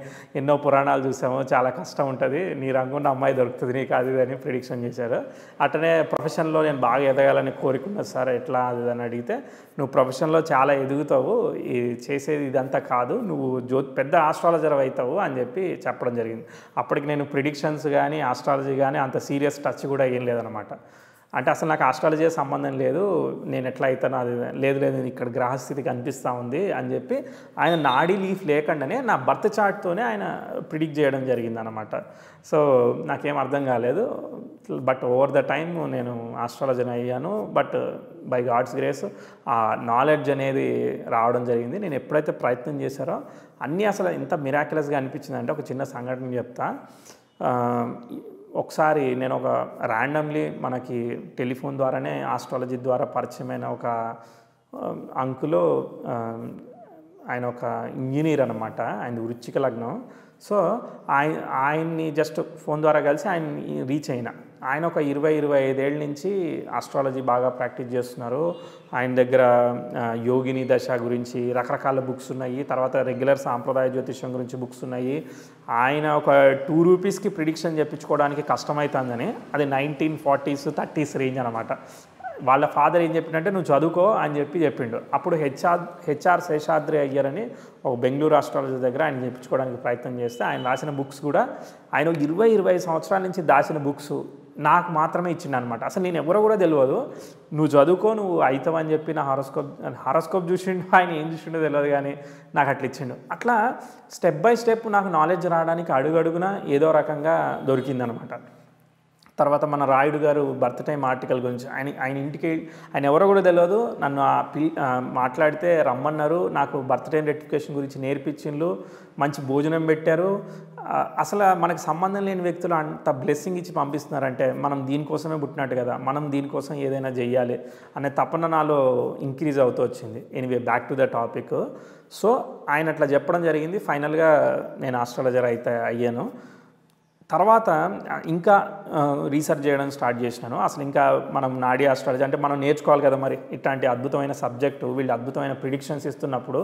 A: ఎన్నో పురాణాలు చూసాము, చాలా కష్టం ఉంటుంది, నీ రంగున్న అమ్మాయి దొరుకుతుంది నీకు అది ఇది అని ప్రిడిక్షన్ చేశారు. అట్లనే ప్రొఫెషన్లో నేను బాగా ఎదగాలని కోరుకున్నా సార్, ఎట్లా అది అని అడిగితే, నువ్వు ప్రొఫెషన్లో చాలా ఎదుగుతావు, ఈ చేసేది ఇదంతా కాదు, నువ్వు పెద్ద ఆస్ట్రాలజర్ అవుతావు అని చెప్పి చెప్పడం జరిగింది. అప్పటికి నేను ప్రిడిక్షన్స్ కానీ ఆస్ట్రాలజీ కానీ అంత సీరియస్ టచ్ కూడా ఏం లేదనమాట. అంటే అసలు నాకు ఆస్ట్రాలజీ సంబంధం లేదు, నేను ఎట్లా అవుతానో అది లేదు నేను ఇక్కడ గ్రహస్థితి కనిపిస్తూ ఉంది అని చెప్పి ఆయన నాడీ లీఫ్ లేకుండానే నా బర్త్ చార్ట్తోనే ఆయన ప్రిడిక్ట్ చేయడం జరిగిందనమాట. సో నాకేం అర్థం కాలేదు, బట్ ఓవర్ ద టైమ్ నేను ఆస్ట్రాలజర్ అయ్యాను. బట్ బై గాడ్స్ గ్రేస్ ఆ నాలెడ్జ్ అనేది రావడం జరిగింది. నేను ఎప్పుడైతే ప్రయత్నం చేశారో అన్నీ అసలు ఎంత మిరాక్యులస్గా అనిపించిందంటే, ఒక చిన్న సంఘటన చెప్తా. ఒకసారి నేను ఒక ర్యాండమ్లీ మనకి టెలిఫోన్ ద్వారానే ఆస్ట్రాలజీ ద్వారా పరిచయమైన ఒక అంకులో, ఆయన ఒక ఇంజనీర్ అనమాట, ఆయన వృశ్చిక లగ్నం. సో ఆయన్ని జస్ట్ ఫోన్ ద్వారా కలిసి ఆయన్ని రీచ్ అయినా. ఆయన ఒక 20-25 ఏళ్ళ నుంచి ఆస్ట్రాలజీ బాగా ప్రాక్టీస్ చేస్తున్నారు. ఆయన దగ్గర యోగిని దశ గురించి రకరకాల బుక్స్ ఉన్నాయి, తర్వాత రెగ్యులర్ సాంప్రదాయ జ్యోతిష్యం గురించి బుక్స్ ఉన్నాయి. ఆయన ఒక 2 రూపీస్కి ప్రిడిక్షన్ చెప్పించుకోవడానికి కష్టమవుతుందని, అది 1940s 30s రేంజ్ అనమాట. వాళ్ళ ఫాదర్ ఏం చెప్పిండంటే, నువ్వు చదువుకో అని చెప్పిండు. అప్పుడు హెచ్ఆర్ శేషాద్రి అయ్యారని ఒక బెంగళూరు ఆస్ట్రాలజీ దగ్గర ఆయన చెప్పించుకోవడానికి ప్రయత్నం చేస్తే, ఆయన రాసిన బుక్స్ కూడా ఆయన 20-25 సంవత్సరాల నుంచి దాచిన బుక్స్ నాకు మాత్రమే ఇచ్చిండు అనమాట. అసలు నేను ఎవరో కూడా తెలియదు, నువ్వు చదువుకో నువ్వు అవుతావని చెప్పి నా హారోస్కోప్ చూసిండు, ఆయన ఏం చూసిండో తెలియదు కానీ నాకు అట్లా ఇచ్చిండు. అట్లా స్టెప్ బై స్టెప్ నాకు నాలెడ్జ్ రావడానికి అడుగడుగున ఏదో రకంగా దొరికిందనమాట. తర్వాత మన రాయుడు గారు బర్త్ టైం ఆర్టికల్ గురించి ఆయన ఇంటికి ఆయన ఎవరో కూడా తెలియదు, నన్ను మాట్లాడితే రమ్మన్నారు, నాకు బర్త్ టైం రెక్టిఫికేషన్ గురించి నేర్పించిండ్రు, మంచి భోజనం పెట్టారు. అసలు మనకు సంబంధం లేని వ్యక్తులు అంత బ్లెస్సింగ్ ఇచ్చి పంపిస్తున్నారంటే మనం దీనికోసమే పుట్టినట్టు కదా, మనం దీనికోసం ఏదైనా చెయ్యాలి అనే తపన నాలో ఇంక్రీజ్ అవుతూ వచ్చింది. Anyway, back to the topic. So ఆయన అట్లా చెప్పడం జరిగింది. ఫైనల్గా నేను ఆస్ట్రాలజర్ అయ్యాను. తర్వాత ఇంకా రీసెర్చ్ చేయడం స్టార్ట్ చేసినాను. అసలు ఇంకా మనం నాడీ ఆస్ట్రాలజీ అంటే మనం నేర్చుకోవాలి కదా, మరి ఇట్లాంటి అద్భుతమైన సబ్జెక్టు, వీళ్ళు అద్భుతమైన ప్రిడిక్షన్స్ ఇస్తున్నప్పుడు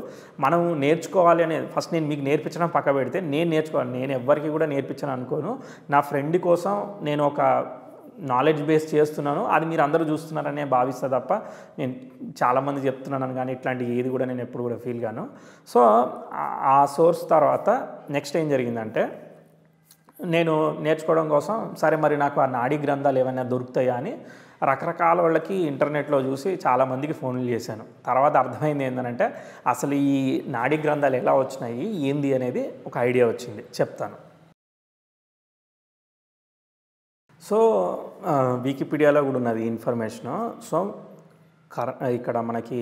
A: మనం నేర్చుకోవాలి అనేది ఫస్ట్ నేను మీకు నేర్పించడం పక్క పెడితే నేను నేర్చుకోవాలి. నేను ఎవ్వరికి కూడా నేర్పించను అనుకోను, నా ఫ్రెండ్ కోసం నేను ఒక నాలెడ్జ్ బేస్ చేస్తున్నాను, అది మీరు అందరూ చూస్తున్నారనే భావిస్తా తప్ప నేను చాలామంది చెప్తున్నాను కానీ ఇట్లాంటి ఏది కూడా నేను ఎప్పుడు కూడా ఫీల్ గాను. సో ఆ సోర్స్ తర్వాత నెక్స్ట్ ఏం జరిగిందంటే, నేను నేర్చుకోవడం కోసం సరే మరి నాకు ఆ నాడీ గ్రంథాలు ఏమైనా దొరుకుతాయా అని రకరకాల వాళ్ళకి ఇంటర్నెట్లో చూసి చాలామందికి ఫోన్లు చేశాను. తర్వాత అర్థమైంది ఏంటంటే, అసలు ఈ నాడీ గ్రంథాలు ఎలా వచ్చినాయి ఏంది అనేది ఒక ఐడియా వచ్చింది, చెప్తాను. సో వికీపీడియాలో కూడా ఉన్నది ఇన్ఫర్మేషను. సో ఇక్కడ మనకి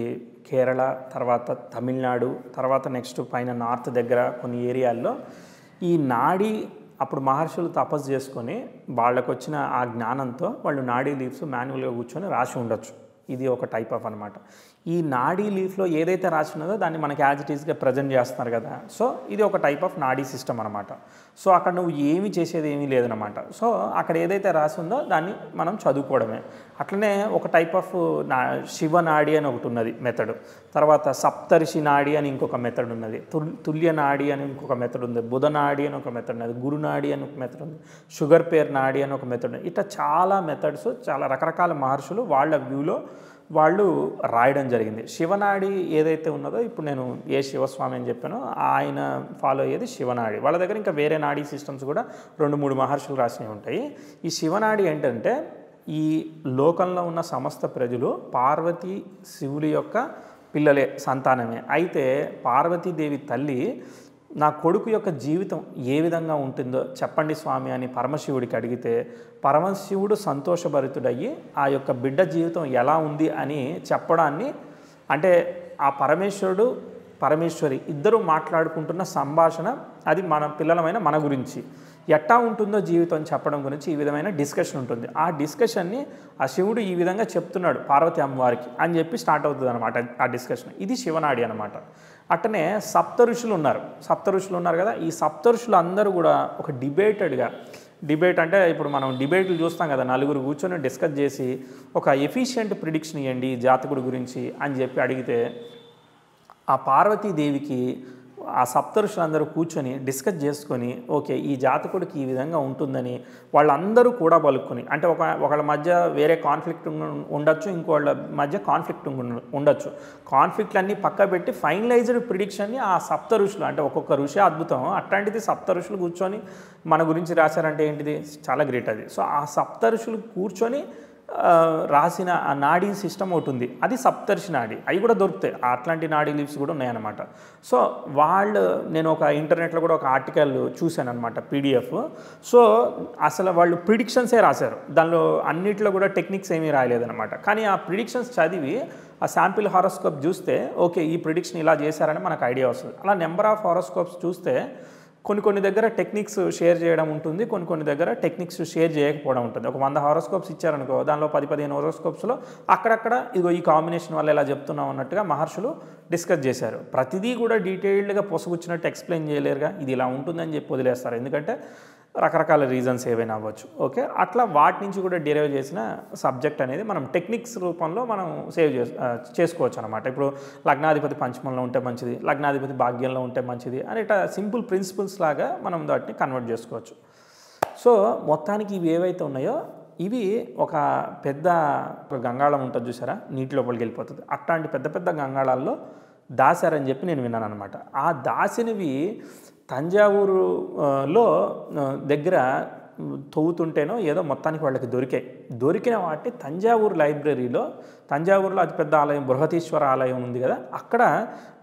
A: కేరళ, తర్వాత తమిళనాడు, తర్వాత నెక్స్ట్ పైన నార్త్ దగ్గర కొన్ని ఏరియాల్లో ఈ నాడీ అప్పుడు మహర్షులు తపస్సు చేసుకొని వాళ్ళకు వచ్చిన ఆ జ్ఞానంతో వాళ్ళు నాడీ లీవ్స్ మాన్యువల్గా కూర్చొని రాసి ఉండొచ్చు. ఇది ఒక టైప్ ఆఫ్ అనమాట. ఈ నాడీ లీఫ్లో ఏదైతే రాసి ఉన్నదో దాన్ని మనకి యాజ్ ఇట్ ఈస్గా ప్రజెంట్ చేస్తున్నారు కదా. సో ఇది ఒక టైప్ ఆఫ్ నాడీ సిస్టమ్ అనమాట. సో అక్కడ నువ్వు ఏమి చేసేది ఏమీ లేదనమాట. సో అక్కడ ఏదైతే రాసి ఉందో దాన్ని మనం చదువుకోవడమే. అట్లనే ఒక టైప్ ఆఫ్ శివనాడి అని ఒకటి ఉన్నది మెథడ్. తర్వాత సప్తర్షి నాడి అని ఇంకొక మెథడ్ ఉన్నది. తుల్య నాడి అని ఇంకొక మెథడ్ ఉంది. బుధనాడి అని ఒక మెథడ్ ఉన్నది. గురునాడి అని ఒక మెథడ్ ఉంది. షుగర్ పేర్ నాడి అని ఒక మెథడ్ ఉంది. ఇట్లా చాలా మెథడ్స్, చాలా రకరకాల మహర్షులు వాళ్ళ వ్యూలో వాళ్ళు రాయడం జరిగింది. శివనాడి ఏదైతే ఉన్నదో ఇప్పుడు నేను ఏ శివస్వామి అని చెప్పానో ఆయన ఫాలో అయ్యేది శివనాడి. వాళ్ళ దగ్గర ఇంకా వేరే నాడీ సిస్టమ్స్ కూడా 2-3 మహర్షులు రాసినవి ఉంటాయి. ఈ శివనాడి ఏంటంటే ఈ లోకంలో ఉన్న సమస్త ప్రజలు పార్వతీ శివుడి యొక్క పిల్లలే, సంతానమే. అయితే పార్వతీదేవి తల్లి నా కొడుకు యొక్క జీవితం ఏ విధంగా ఉంటుందో చెప్పండి స్వామి అని పరమశివుడికి అడిగితే పరమశివుడు సంతోషభరితుడయ్యి ఆ యొక్క బిడ్డ జీవితం ఎలా ఉంది అని చెప్పడాన్ని, అంటే ఆ పరమేశ్వరుడు పరమేశ్వరి ఇద్దరు మాట్లాడుకుంటున్న సంభాషణ, అది మన పిల్లలమైన మన గురించి ఎట్టా ఉంటుందో జీవితం చెప్పడం గురించి ఈ విధమైన డిస్కషన్ ఉంటుంది. ఆ డిస్కషన్ని ఆ శివుడు ఈ విధంగా చెప్తున్నాడు పార్వతి అమ్మవారికి అని చెప్పి స్టార్ట్ అవుతుంది అనమాట ఆ డిస్కషన్. ఇది శివనాడి అనమాట. అట్టనే సప్త ఋషులు ఉన్నారు కదా. ఈ సప్త ఋషులు అందరూ కూడా ఒక డిబేట్ అంటే ఇప్పుడు మనం డిబేట్లు చూస్తాం కదా, నలుగురు కూర్చొని డిస్కస్ చేసి ఒక ఎఫిషియెంట్ ప్రిడిక్షన్ ఇవ్వండి జాతకుడి గురించి అని చెప్పి అడిగితే ఆ పార్వతీదేవికి ఆ సప్తఋషులందరూ కూర్చొని డిస్కస్ చేసుకొని ఓకే ఈ జాతకుడికి ఈ విధంగా ఉంటుందని వాళ్ళందరూ కూడా పలుకొని, అంటే ఒకళ్ళ మధ్య వేరే కాన్ఫ్లిక్ట్ ఉండొచ్చు, ఇంకోళ్ళ మధ్య కాన్ఫ్లిక్ట్ ఉండొచ్చు. కాన్ఫ్లిక్ట్లన్నీ పక్క పెట్టి ఫైనలైజ్డ్ ప్రిడిక్షన్ని ఆ సప్త ఋషులు, అంటే ఒక్కొక్క ఋషి అద్భుతం, అట్లాంటిది సప్త ఋషులు కూర్చొని మన గురించి రాశారంటే ఏంటిది, చాలా గ్రేట్ అది. సో ఆ సప్త ఋషులు కూర్చొని రాసిన ఆ నాడీ సిస్టమ్ ఒకటి ఉంది, అది సప్తర్షి నాడి. అవి కూడా దొరుకుతాయి, అట్లాంటి నాడీ లీవ్స్ కూడా ఉన్నాయన్నమాట. సో నేను ఒక ఇంటర్నెట్లో కూడా ఒక ఆర్టికల్ చూశాను అనమాట, PDF. సో అసలు వాళ్ళు ప్రిడిక్షన్సే రాశారు, దానిలో అన్నిట్లో కూడా టెక్నిక్స్ ఏమీ రాయలేదన్నమాట. కానీ ఆ ప్రిడిక్షన్స్ చదివి ఆ శాంపిల్ హారోస్కోప్ చూస్తే ఓకే ఈ ప్రిడిక్షన్ ఇలా చేశారని మనకు ఐడియా వస్తుంది. అలా నెంబర్ ఆఫ్ హారోస్కోప్స్ చూస్తే కొన్ని దగ్గర టెక్నిక్స్ షేర్ చేయడం ఉంటుంది, కొన్ని దగ్గర టెక్నిక్స్ షేర్ చేయకపోవడం ఉంటుంది. ఒక 100 హారోస్కోప్స్ ఇచ్చారనుకో, దానిలో 10-15 హారోస్కోప్స్లో అక్కడక్కడ ఇగో ఈ కాంబినేషన్ వల్ల ఇలా చెప్తున్నాం అన్నట్టుగా మహర్షులు డిస్కస్ చేశారు. ప్రతిదీ కూడా డీటెయిల్డ్గా పొసగుచ్చినట్టు ఎక్స్ప్లెయిన్ చేయలేరుగా, ఇది ఇలా ఉంటుందని చెప్పి వదిలేస్తారు, ఎందుకంటే రకరకాల రీజన్స్ ఏవైనా అవ్వచ్చు. ఓకే, అట్లా వాటి నుంచి కూడా డెరైవ్ చేసిన సబ్జెక్ట్ అనేది మనం టెక్నిక్స్ రూపంలో మనం చేసుకోవచ్చు అనమాట. ఇప్పుడు లగ్నాధిపతి పంచమంలో ఉంటే మంచిది, లగ్నాధిపతి భాగ్యంలో ఉంటే మంచిది అని ఇట్లా సింపుల్ ప్రిన్సిపల్స్ లాగా మనం వాటిని కన్వర్ట్ చేసుకోవచ్చు. సో మొత్తానికి ఇవి ఏవైతే ఉన్నాయో ఇవి ఒక పెద్ద గంగాళం ఉంటుంది చూసారా, నీటి లోపలికి వెళ్ళిపోతుంది, అట్లాంటి పెద్ద గంగాళాల్లో దాశారని చెప్పి నేను విన్నాను అనమాట. ఆ దాసినవి తంజావూరులో దగ్గర తవ్వుతుంటేనో ఏదో మొత్తానికి వాళ్ళకి దొరికిన వాటిని తంజావూరులో అతిపెద్ద ఆలయం బృహతీశ్వర ఆలయం ఉంది కదా, అక్కడ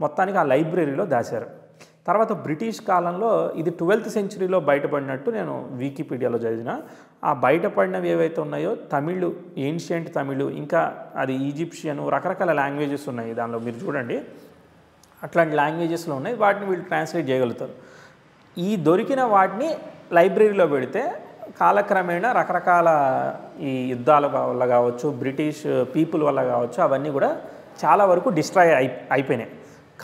A: మొత్తానికి ఆ లైబ్రరీలో దాశారు. తర్వాత బ్రిటిష్ కాలంలో ఇది 12th సెంచరీలో బయటపడినట్టు నేను వికీపీడియాలో చదివిన. ఆ బయటపడినవి ఏవైతే ఉన్నాయో తమిళ్, ఏన్షియంట్ తమిళ్, ఇంకా అది ఈజిప్షియన్, రకరకాల లాంగ్వేజెస్ ఉన్నాయి దానిలో, మీరు చూడండి అట్లాంటి లాంగ్వేజెస్లో ఉన్నాయి, వాటిని వీళ్ళు ట్రాన్స్లేట్ చేయగలుగుతారు. ఈ దొరికిన వాటిని లైబ్రరీలో పెడితే కాలక్రమేణా రకరకాల ఈ యుద్ధాల వల్ల కావచ్చు, బ్రిటిష్ పీపుల్ వల్ల కావచ్చు, అవన్నీ కూడా చాలా వరకు డిస్ట్రాయ్ అయిపోయినాయి.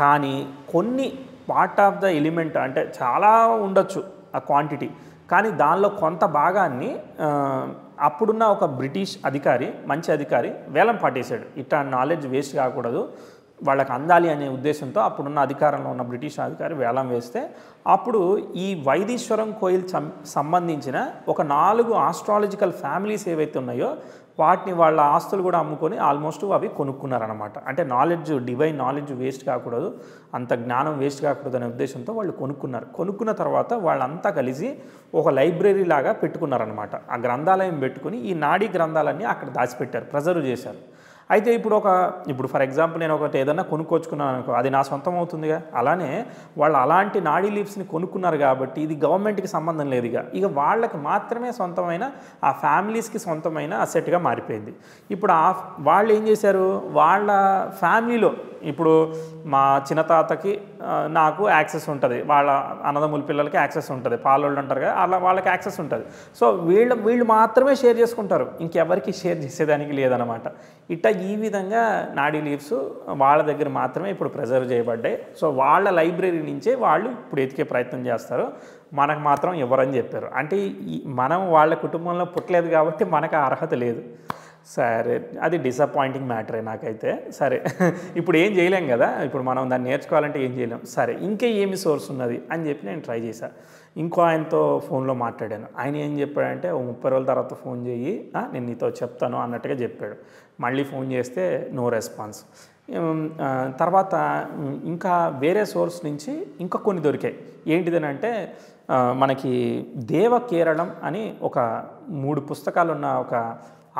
A: కానీ కొన్ని పార్ట్ ఆఫ్ ద ఎలిమెంట్, అంటే చాలా ఉండొచ్చు ఆ క్వాంటిటీ, కానీ దానిలో కొంత భాగాన్ని అప్పుడున్న ఒక బ్రిటిష్ అధికారి, మంచి అధికారి వేలం పాటేశాడు. ఇట్లా నాలెడ్జ్ వేస్ట్ కాకూడదు, వాళ్ళకి అందాలి అనే ఉద్దేశంతో అప్పుడున్న అధికారంలో ఉన్న బ్రిటిష్ అధికారి వేలం వేస్తే అప్పుడు ఈ వైదీశ్వరం కోయిల్ సంబంధించిన ఒక 4 ఆస్ట్రాలజికల్ ఫ్యామిలీస్ ఏవైతే ఉన్నాయో వాటిని వాళ్ళ ఆస్తులు కూడా అమ్ముకొని ఆల్మోస్ట్ అవి కొనుక్కున్నారనమాట. అంటే డివైన్ నాలెడ్జ్ వేస్ట్ కాకూడదు, అంత జ్ఞానం వేస్ట్ కాకూడదు అనే ఉద్దేశంతో వాళ్ళు కొనుక్కున్న తర్వాత వాళ్ళంతా కలిసి ఒక లైబ్రరీ లాగా పెట్టుకున్నారనమాట. ఆ గ్రంథాలయం పెట్టుకుని ఈ నాడీ గ్రంథాలన్నీ అక్కడ దాచిపెట్టారు, ప్రిజర్వ్ చేశారు. అయితే ఇప్పుడు ఫర్ ఎగ్జాంపుల్ నేను ఒకటి ఏదన్నా కొనుక్కొచ్చుకున్నాను అనుకో, అది నా సొంతం అవుతుందిగా. అలానే వాళ్ళు అలాంటి నాడీ లీవ్స్ని కొనుక్కున్నారు కాబట్టి ఇది గవర్నమెంట్కి సంబంధం లేదు, ఇక వాళ్ళకి మాత్రమే సొంతమైన, ఆ ఫ్యామిలీస్కి సొంతమైన అసెట్గా మారిపోయింది. ఇప్పుడు వాళ్ళు ఏం చేశారు, వాళ్ళ ఫ్యామిలీలో ఇప్పుడు మా చిన్నతాతకి నాకు యాక్సెస్ ఉంటుంది, వాళ్ళ అన్నదమ్ముల పిల్లలకి యాక్సెస్ ఉంటుంది, పాలోళ్ళు అంటారు కదా, అలా వాళ్ళకి యాక్సెస్ ఉంటుంది. సో వీళ్ళు మాత్రమే షేర్ చేసుకుంటారు, ఇంకెవరికి షేర్ చేసేదానికి లేదనమాట. ఈ విధంగా నాడీ లీవ్స్ వాళ్ళ దగ్గర మాత్రమే ఇప్పుడు ప్రిజర్వ్ చేయబడ్డాయి. సో వాళ్ళ లైబ్రరీ నుంచే వాళ్ళు ఇప్పుడు ఎతికే ప్రయత్నం చేస్తారు, మనకు మాత్రం ఇవ్వరని చెప్పారు. అంటే మనం వాళ్ళ కుటుంబంలో పుట్టలేదు కాబట్టి మనకు ఆ అర్హత లేదు. సరే, అది డిసప్పాయింటింగ్ మ్యాటరే నాకైతే. సరే, ఇప్పుడు ఏం చేయలేం కదా, ఇప్పుడు మనం దాన్ని నేర్చుకోవాలంటే ఏం చేయలేం. సరే, ఇంకా ఏమి సోర్స్ ఉన్నది అని చెప్పి నేను ట్రై చేశాను. ఇంకో ఆయనతో ఫోన్లో మాట్లాడాను. ఆయన ఏం చెప్పాడంటే, 30 రోజుల తర్వాత ఫోన్ చేయి, నేను నీతో చెప్తాను అన్నట్టుగా చెప్పాడు. మళ్ళీ ఫోన్ చేస్తే నో రెస్పాన్స్. తర్వాత ఇంకా వేరే సోర్స్ నుంచి ఇంకా కొన్ని దొరికాయి. ఏంటిదనంటే, మనకి దేవకేరళం అని ఒక 3 పుస్తకాలు ఉన్న ఒక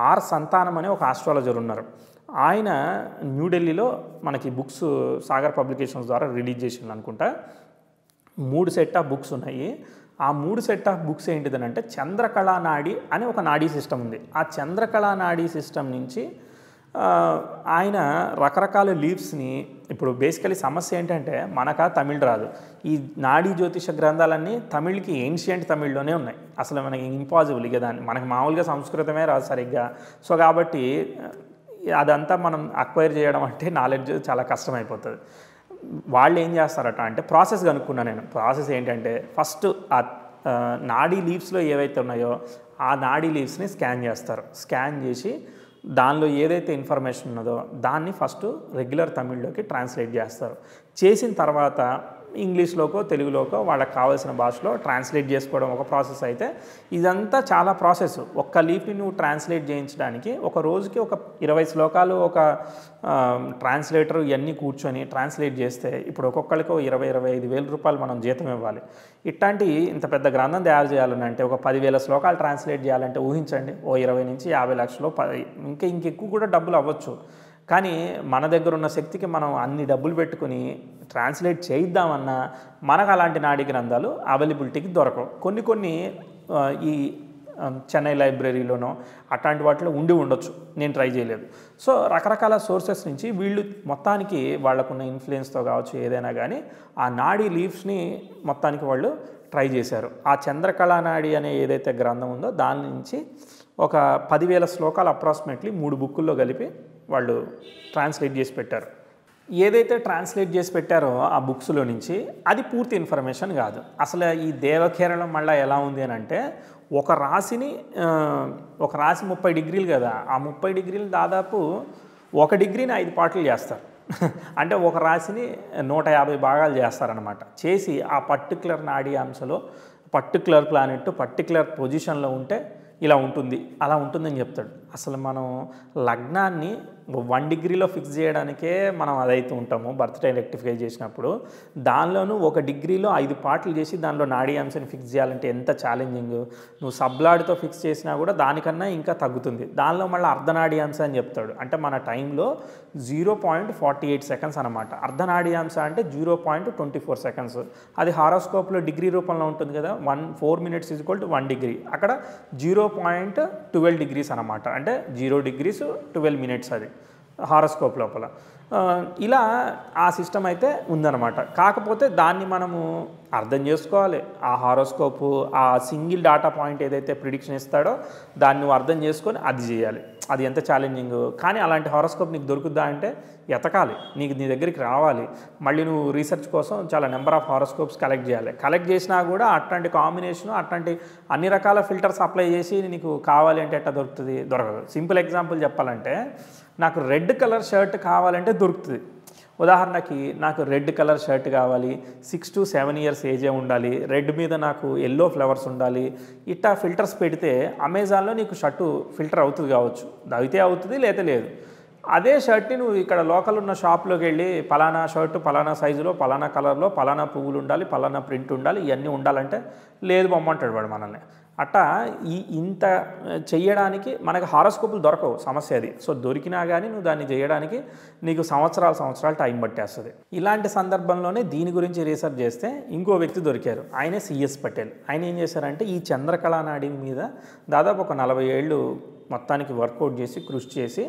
A: ఆర్ సంతానం అనే ఒక ఆస్ట్రాలజర్ ఉన్నారు. ఆయన న్యూఢిల్లీలో మనకి బుక్స్ సాగర్ పబ్లికేషన్స్ ద్వారా రిలీజ్ చేసింది అనుకుంటా. 3 సెట్ ఆఫ్ బుక్స్ ఉన్నాయి. ఆ 3 సెట్ ఆఫ్ బుక్స్ ఏంటిదనంటే, చంద్రకళా నాడి అనే ఒక నాడీ సిస్టమ్ ఉంది. ఆ చంద్రకళా నాడీ సిస్టమ్ నుంచి ఆయన రకరకాల లీవ్స్ని, ఇప్పుడు బేసికలీ సమస్య ఏంటంటే, మనకు తమిళ్ రాదు. ఈ నాడీ జ్యోతిష గ్రంథాలన్నీ తమిళ్కి ఏన్షియంట్ తమిళ్లోనే ఉన్నాయి. అసలు మనకి ఇంపాసిబుల్ ఇక దాన్ని, మనకి మామూలుగా సంస్కృతమే రాదు సరిగ్గా. సో కాబట్టి అదంతా మనం అక్వైర్ చేయడం అంటే నాలెడ్జ్ చాలా కష్టమైపోతుంది. వాళ్ళు ఏం చేస్తారట అంటే, ప్రాసెస్ కనుక్కున్నా నేను. ప్రాసెస్ ఏంటంటే, ఫస్ట్ ఆ నాడీ లీవ్స్లో ఏవైతే ఉన్నాయో ఆ నాడీ లీవ్స్ని స్కాన్ చేస్తారు. స్కాన్ చేసి దానిలో ఏదైతే ఇన్ఫర్మేషన్ ఉన్నదో దాన్ని ఫస్ట్ రెగ్యులర్ తమిళ్లోకి ట్రాన్స్లేట్ చేస్తారు. చేసిన తర్వాత ఇంగ్లీష్లోకో తెలుగులోకో వాళ్ళకి కావాల్సిన భాషలో ట్రాన్స్లేట్ చేసుకోవడం ఒక ప్రాసెస్ అయితే, ఇదంతా చాలా ప్రాసెస్. ఒక్క లీఫ్ని నువ్వు ట్రాన్స్లేట్ చేయించడానికి ఒక రోజుకి ఒక 20 శ్లోకాలు ఒక ట్రాన్స్లేటర్ ఇవన్నీ కూర్చొని ట్రాన్స్లేట్ చేస్తే ఇప్పుడు ఒక్కొక్కరికి 20-25 వేల రూపాయలు మనం జీతం ఇవ్వాలి. ఇంత పెద్ద గ్రంథం తయారు చేయాలంటే ఒక 10,000 శ్లోకాలు ట్రాన్స్లేట్ చేయాలంటే ఊహించండి, 20 నుంచి 50 లక్షలు, ఇంకెక్కువ కూడా డబ్బులు అవ్వచ్చు. కానీ మన దగ్గర ఉన్న శక్తికి మనం అన్ని డబ్బులు పెట్టుకుని ట్రాన్స్లేట్ చేయిద్దామన్నా మనకు అలాంటి నాడీ గ్రంథాలు అవైలబిలిటీకి దొరకవు. కొన్ని ఈ చెన్నై లైబ్రరీలోనో అట్లాంటి వాటిలో ఉండొచ్చు, నేను ట్రై చేయలేదు. సో రకరకాల సోర్సెస్ నుంచి వీళ్ళు మొత్తానికి వాళ్ళకున్న ఇన్ఫ్లుయెన్స్తో కావచ్చు ఏదైనా కానీ ఆ నాడీ లీవ్స్ని మొత్తానికి వాళ్ళు ట్రై చేశారు. ఆ చంద్రకళా నాడి అనే ఏదైతే గ్రంథం ఉందో దాని నుంచి ఒక 10,000 శ్లోకాలు అప్రాక్సిమేట్లీ 3 బుక్కుల్లో కలిపి వాళ్ళు ట్రాన్స్లేట్ చేసి పెట్టారు. ఏదైతే ట్రాన్స్లేట్ చేసి పెట్టారో ఆ బుక్స్లో నుంచి అది పూర్తి ఇన్ఫర్మేషన్ కాదు. అసలు ఈ దేవకేరళం మళ్ళీ ఎలా ఉంది అని అంటే, ఒక రాశి 30 డిగ్రీలు కదా, ఆ 30 డిగ్రీలు దాదాపు 1 డిగ్రీని 5 పార్ట్లు చేస్తారు. అంటే ఒక రాశిని 150 భాగాలు చేస్తారనమాట. చేసి ఆ పర్టికులర్ నాడీ అంశలో పర్టికులర్ ప్లానెట్ పర్టికులర్ పొజిషన్లో ఉంటే ఇలా ఉంటుంది, అలా ఉంటుందని చెప్తాడు. అసలు మనం లగ్నాన్ని 1 డిగ్రీలో ఫిక్స్ చేయడానికే మనం అదైతే ఉంటాము బర్త్డే రెక్టిఫై చేసినప్పుడు, దానిలోనూ 1 డిగ్రీలో 5 పార్ట్లు చేసి దానిలో నాడీ అంశాన్ని ఫిక్స్ చేయాలంటే ఎంత ఛాలెంజింగ్. నువ్వు సబ్లాడ్తో ఫిక్స్ చేసినా కూడా దానికన్నా ఇంకా తగ్గుతుంది. దానిలో మళ్ళీ అర్ధనాడీ అంశం అని చెప్తాడు. అంటే మన టైంలో 0.48 సెకండ్స్ అనమాట. అర్ధనాడీ అంశ అంటే 0.24 సెకండ్స్. అది హారోస్కోప్లో డిగ్రీ రూపంలో ఉంటుంది కదా, 4 minutes = 1 డిగ్రీ. అక్కడ 0.12 డిగ్రీస్ అనమాట. అంటే 0 degrees 12 minutes అది హారోస్కోప్ లోపల. ఇలా ఆ సిస్టమ్ అయితే ఉందన్నమాట. కాకపోతే దాన్ని మనము అర్థం చేసుకోవాలి. ఆ హారోస్కోపు ఆ సింగిల్ డాటా పాయింట్ ఏదైతే ప్రిడిక్షన్ ఇస్తాడో దాన్ని నువ్వు అర్థం చేసుకొని అది చేయాలి. అది ఎంత ఛాలెంజింగ్. కానీ అలాంటి హారోస్కోప్ నీకు దొరుకుద్దా అంటే ఎతకాలి, నీ దగ్గరికి రావాలి. మళ్ళీ నువ్వు రీసెర్చ్ కోసం చాలా నెంబర్ ఆఫ్ హారోస్కోప్స్ కలెక్ట్ చేయాలి. కలెక్ట్ చేసినా కూడా అట్లాంటి కాంబినేషను అట్లాంటి అన్ని రకాల ఫిల్టర్స్ అప్లై చేసి నీకు కావాలి అంటే ఎట్లా దొరుకుతుంది? దొరకదు. సింపుల్ ఎగ్జాంపుల్ చెప్పాలంటే, నాకు రెడ్ కలర్ షర్ట్ కావాలంటే దొరుకుతుంది. ఉదాహరణకి నాకు రెడ్ కలర్ షర్ట్ కావాలి, 6 to 7 years ఏజే ఉండాలి, రెడ్ మీద నాకు ఎల్లో ఫ్లవర్స్ ఉండాలి. ఇట్టా ఫిల్టర్స్ పెడితే అమెజాన్లో నీకు షర్టు ఫిల్టర్ అవుతుంది కావచ్చు, అయితే అవుతుంది లేదా లేదు. అదే షర్ట్ని నువ్వు ఇక్కడ లోకల్ ఉన్న షాప్లోకి వెళ్ళి పలానా షర్టు పలానా సైజులో పలానా కలర్లో పలానా పువ్వులు ఉండాలి, పలానా ప్రింట్ ఉండాలి, ఇవన్నీ ఉండాలంటే లేదు బొమ్మంటాడు వాడు మనల్ని. అట్టా ఇంత చెయ్యడానికి మనకు హారోస్కోపులు దొరకవు, సమస్య అది. సో దొరికినా కానీ నువ్వు దాన్ని చేయడానికి నీకు సంవత్సరాలు టైం పట్టేస్తుంది. ఇలాంటి సందర్భంలోనే దీని గురించి రీసెర్చ్ చేస్తే ఇంకో వ్యక్తి దొరికారు. ఆయనే సిఎస్ పటేల్. ఆయన ఏం చేశారంటే ఈ చంద్రకళా నాడి మీద దాదాపు ఒక 40 ఏళ్ళు మొత్తానికి వర్కౌట్ చేసి కృషి చేసి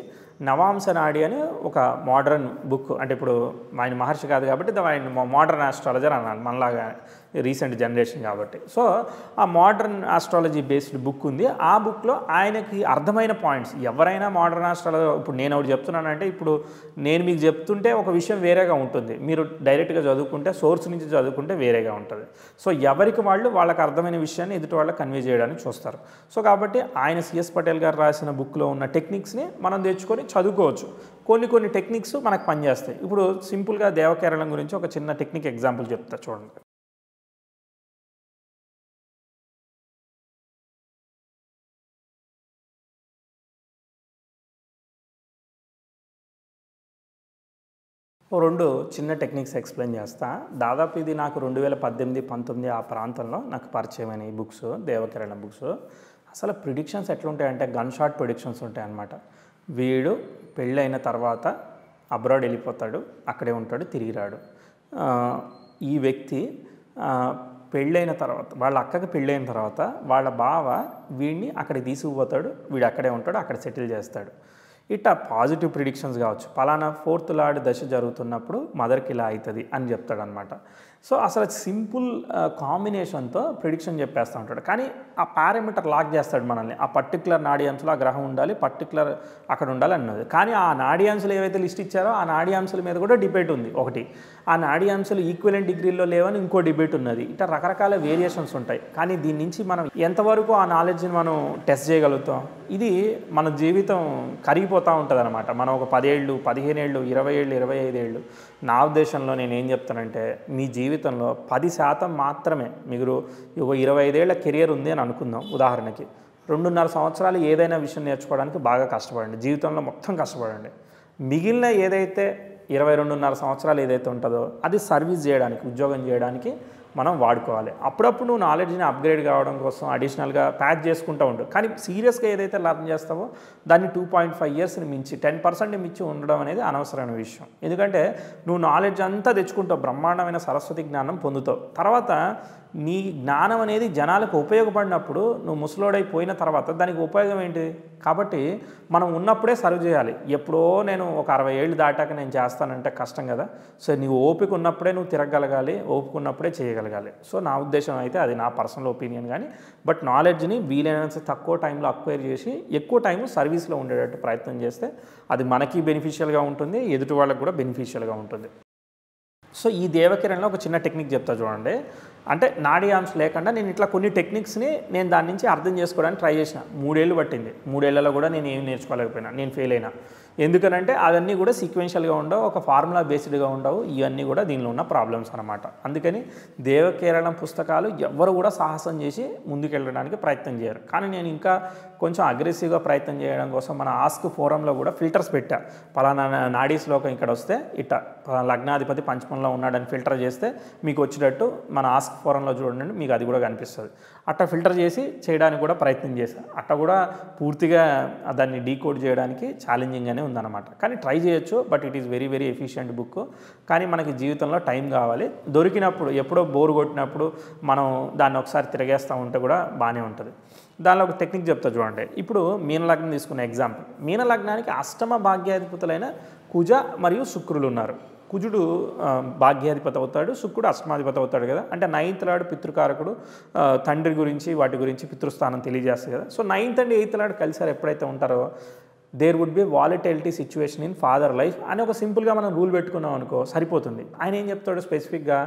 A: నవాంస నాడి అని ఒక మోడర్న్ బుక్, అంటే ఇప్పుడు ఆయన మహర్షి కాదు కాబట్టి ఆయన మోడర్న్ ఆస్ట్రాలజర్ అనాలి మనలాగా రీసెంట్ జనరేషన్ కాబట్టి. సో ఆ మోడర్న్ ఆస్ట్రాలజీ బేస్డ్ బుక్ ఉంది. ఆ బుక్లో ఆయనకి అర్థమైన పాయింట్స్, ఎవరైనా మోడర్న్ ఆస్ట్రాలజీ, ఇప్పుడు నేను ఒకటి చెప్తున్నానంటే ఇప్పుడు నేను మీకు చెప్తుంటే ఒక విషయం వేరేగా ఉంటుంది, మీరు డైరెక్ట్గా చదువుకుంటే సోర్స్ నుంచి చదువుకుంటే వేరేగా ఉంటుంది. సో ఎవరికి వాళ్ళు వాళ్ళకి అర్థమైన విషయాన్ని ఎదుటి వాళ్ళకి కన్వే చేయడానికి చూస్తారు. సో కాబట్టి ఆయన సిఎస్ పటేల్ గారు రాసిన బుక్లో ఉన్న టెక్నిక్స్ని మనం తెచ్చుకొని చదువుకోవచ్చు. కొన్ని టెక్నిక్స్ మనకు పనిచేస్తాయి. ఇప్పుడు సింపుల్గా దేవకేరళం గురించి ఒక చిన్న టెక్నిక్ ఎగ్జాంపుల్ చెప్తా చూడండి. రెండు చిన్న టెక్నిక్స్ ఎక్స్ప్లెయిన్ చేస్తా. దాదాపు ఇది నాకు 2018, 19 ఆ ప్రాంతంలో నాకు పరిచయమైన ఈ బుక్స్, దేవకిరణ బుక్స్. అసలు ప్రిడిక్షన్స్ ఎట్లుంటాయంటే గన్ షాట్ ప్రిడిక్షన్స్ ఉంటాయన్నమాట. వీడు పెళ్ళైన తర్వాత అబ్రాడ్ వెళ్ళిపోతాడు, అక్కడే ఉంటాడు, తిరిగి రాడు. ఈ వ్యక్తి పెళ్ళైన తర్వాత, వాళ్ళ అక్కకి పెళ్ళైన తర్వాత వాళ్ళ బావ వీడిని అక్కడికి తీసుకుపోతాడు, వీడు అక్కడే ఉంటాడు, అక్కడ సెటిల్ చేస్తాడు. ఇట్లా పాజిటివ్ ప్రిడిక్షన్స్ కావచ్చు. పలానా 4th లార్డ్ దశ జరుగుతున్నప్పుడు మదర్కి ఇలా అవుతుంది అని చెప్తాడనమాట. సో అసలు సింపుల్ కాంబినేషన్తో ప్రిడిక్షన్ చెప్పేస్తూ ఉంటాడు. కానీ ఆ పారామీటర్ లాక్ చేస్తాడు మనల్ని. ఆ పర్టికులర్ నాడీ అంశలో ఆ గ్రహం ఉండాలి, పర్టికులర్ అక్కడ ఉండాలి అన్నది. కానీ ఆ నాడీ అంశాలు ఏవైతే లిస్ట్ ఇచ్చారో ఆ నాడీ అంశాల మీద కూడా డిబేట్ ఉంది ఒకటి. ఆ నాడీ అంశాలు ఈక్వలెంట్ డిగ్రీలో లేవని ఇంకో డిబేట్ ఉన్నది. ఇట్లా రకరకాల వేరియేషన్స్ ఉంటాయి. కానీ దీని నుంచి మనం ఎంతవరకు ఆ నాలెడ్జ్ని మనం టెస్ట్ చేయగలుగుతాం, ఇది మన జీవితం కరిగిపోతూ ఉంటుంది అనమాట. మనం ఒక 10 ఏళ్ళు, 15 ఏళ్ళు, 20 ఏళ్ళు, 25 ఏళ్ళు, నా ఉద్దేశంలో నేను ఏం చెప్తానంటే మీ జీవితంలో 10% మాత్రమే, మీరు 25 ఏళ్ల కెరియర్ ఉంది అని అనుకుందాం ఉదాహరణకి, 2.5 సంవత్సరాలు ఏదైనా విషయం నేర్చుకోవడానికి బాగా కష్టపడండి, జీవితంలో మొత్తం కష్టపడండి. మిగిలిన ఏదైతే 22.5 సంవత్సరాలు ఏదైతే ఉంటుందో అది సర్వీస్ చేయడానికి, ఉద్యోగం చేయడానికి మనం వాడుకోవాలి. అప్పుడప్పుడు నువ్వు నాలెడ్జ్ని అప్గ్రేడ్ కావడం కోసం అడిషనల్గా ప్యాచ్ చేసుకుంటూ ఉండు. కానీ సీరియస్గా ఏదైతే లర్న్ చేస్తావో దాన్ని 2.5 ఇయర్స్ని మించి 10% మించి ఉండడం అనేది అనవసరమైన విషయం. ఎందుకంటే నువ్వు నాలెడ్జ్ అంతా తెచ్చుకుంటావు, బ్రహ్మాండమైన సరస్వతి జ్ఞానం పొందుతావు. తర్వాత నీ జ్ఞానం అనేది జనాలకు ఉపయోగపడినప్పుడు నువ్వు ముసలోడైపోయిన తర్వాత దానికి ఉపయోగం ఏంటి? కాబట్టి మనం ఉన్నప్పుడే సర్వ్ చేయాలి. ఎప్పుడో నేను ఒక 60 ఏళ్ళు దాటాక నేను చేస్తానంటే కష్టం కదా. సో నీవు ఓపిక ఉన్నప్పుడే నువ్వు తిరగలగాలి, ఓపిక ఉన్నప్పుడే చేయగలగాలి. సో నా ఉద్దేశం అయితే అది నా పర్సనల్ ఒపీనియన్. కానీ బట్ నాలెడ్జ్ని వీలైనంత తక్కువ టైంలో అక్వైర్ చేసి ఎక్కువ టైం సర్వీస్లో ఉండేటట్టు ప్రయత్నం చేస్తే అది మనకి బెనిఫిషియల్గా ఉంటుంది, ఎదుటి వాళ్ళకి కూడా బెనిఫిషియల్గా ఉంటుంది. సో ఈ దేవకిరణలో ఒక చిన్న టెక్నిక్ చెప్తా చూడండి. అంటే నాడీ ఆర్మ్స్ లేకుండా నేను ఇట్లా కొన్ని టెక్నిక్స్ని నేను దాని నుంచి అర్థం చేసుకోవడానికి ట్రై చేసిన. 3 ఏళ్ళు పట్టింది. 3 ఏళ్లలో కూడా నేను ఏం నేర్చుకోలేకపోయినా, నేను ఫెయిల్ అయినా. ఎందుకనంటే అవన్నీ కూడా సీక్వెన్షియల్గా ఉండవు, ఒక ఫార్ములా బేస్డ్గా ఉండవు. ఇవన్నీ కూడా దీనిలో ఉన్న ప్రాబ్లమ్స్ అనమాట. అందుకని దేవకేరళం పుస్తకాలు ఎవ్వరు కూడా సాహసం చేసి ముందుకెళ్ళడానికి ప్రయత్నం చేయరు. కానీ నేను ఇంకా కొంచెం అగ్రెసివ్గా ప్రయత్నం చేయడం కోసం మన ఆస్క్ ఫోరంలో కూడా ఫిల్టర్స్ పెట్టా. పలానా నాడీ శ్లోకం ఇక్కడ వస్తే ఇట్లా లగ్నాధిపతి పంచమంలో ఉన్నాడని ఫిల్టర్ చేస్తే మీకు వచ్చేటట్టు మన ఆస్క్ ఫోరంలో చూడండి, మీకు అది కూడా కనిపిస్తుంది. అట్లా ఫిల్టర్ చేసి చేయడానికి కూడా ప్రయత్నం చేశాను. అట్లా కూడా పూర్తిగా దాన్ని డీకోడ్ చేయడానికి ఛాలెంజింగ్గానే ఉందన్నమాట. కానీ ట్రై చేయొచ్చు, but it is very very efficient book. కానీ మనకి జీవితంలో టైం కావాలి. దొరికినప్పుడు ఎప్పుడో బోర్ కొట్టినప్పుడు మనం దాన్ని ఒకసారి తిరగేస్తూ ఉంటే కూడా బాగానే ఉంటుంది. దానిలో ఒక టెక్నిక్ చెప్తా చూడండి. ఇప్పుడు మీనలగ్నం తీసుకున్న ఎగ్జాంపుల్. మీనలగ్నానికి అష్టమ భాగ్యాధిపతులైన కుజ మరియు శుక్రులు ఉన్నారు. కుజుడు భాగ్యాధిపతి అవుతాడు, శుక్రుడు అష్టమాధిపతి అవుతాడు కదా. అంటే 9th లార్డ్ పితృకారకుడు, తండ్రి గురించి వాటి గురించి పితృస్థానం తెలియజేస్తుంది కదా. So 9th and 8th lord కలిసారు ఎప్పుడైతే ఉంటారో there would be volatility situation in father life అని ఒక సింపుల్గా మనం రూల్ పెట్టుకున్నాం అనుకో సరిపోతుంది. ఆయన ఏం చెప్తాడు స్పెసిఫిక్గా,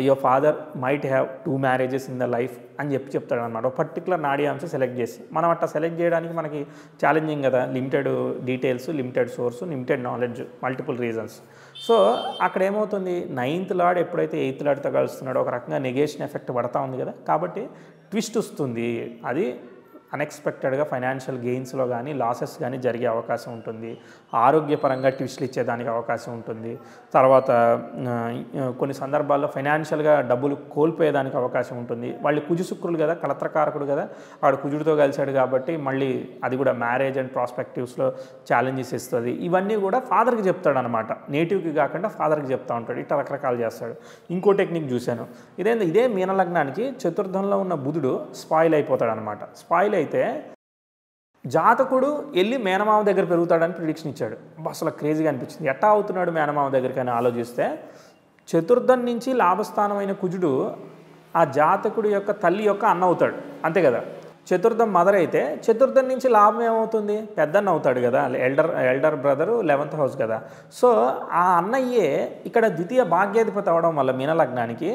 A: your father might have 2 marriages in the life అని చెప్తాడు అనమాట. ఒక పర్టికులర్ నాడీ అంశం సెలెక్ట్ చేసి. మనం అట్లా సెలెక్ట్ చేయడానికి మనకి ఛాలెంజింగ్ కదా, limited details, limited source, limited knowledge, multiple reasons. So అక్కడ ఏమవుతుంది, 9th లార్డ్ ఎప్పుడైతే 8th లార్డ్తో కలుస్తున్నాడో ఒక రకంగా నెగేషన్ ఎఫెక్ట్ పడతా ఉంది కదా. కాబట్టి ట్విస్ట్ వస్తుంది. అది అన్ఎక్స్పెక్టెడ్గా ఫైనాన్షియల్ గెయిన్స్లో కానీ లాసెస్ కానీ జరిగే అవకాశం ఉంటుంది. ఆరోగ్యపరంగా ట్విస్ట్లు ఇచ్చేదానికి అవకాశం ఉంటుంది. తర్వాత కొన్ని సందర్భాల్లో ఫైనాన్షియల్గా డబ్బులు కోల్పోయేదానికి అవకాశం ఉంటుంది. వాళ్ళు కుజు శుక్రులు కదా, కలత్రకారకుడు కదా, వాడు కుజుడితో కలిశాడు కాబట్టి మళ్ళీ అది కూడా మ్యారేజ్ అండ్ ప్రాస్పెక్టివ్స్లో ఛాలెంజెస్ ఇస్తుంది. ఇవన్నీ కూడా ఫాదర్కి చెప్తాడు అనమాట, నేటివ్కి కాకుండా ఫాదర్కి చెప్తా ఉంటాడు. ఇట్లా రకరకాలు చేస్తాడు. ఇంకో టెక్నిక్ చూశాను. ఇదే మీనలగ్నానికి చతుర్థంలో ఉన్న బుధుడు స్పాయిల్ అయిపోతాడు అనమాట. స్పాయిల్ అయితే జాతకుడు వెళ్ళి మేనమామ దగ్గర పెరుగుతాడని ప్రిడిక్షన్ ఇచ్చాడు. అసలు క్రేజీగా అనిపించింది. ఎట్టా అవుతున్నాడు మేనమామ దగ్గరికి అని ఆలోచిస్తే చతుర్థం నుంచి లాభస్థానమైన కుజుడు ఆ జాతకుడి యొక్క తల్లి యొక్క అన్న అవుతాడు, అంతే కదా. చతుర్థం మదర్ అయితే చతుర్థం నుంచి లాభం ఏమవుతుంది, పెద్దన్న అవుతాడు కదా, ఎల్డర్ బ్రదరు 11th హౌస్ కదా. సో ఆ అన్నయ్యే ఇక్కడ ద్వితీయ భాగ్యాధిపతి అవడం వల్ల మీనలగ్నానికి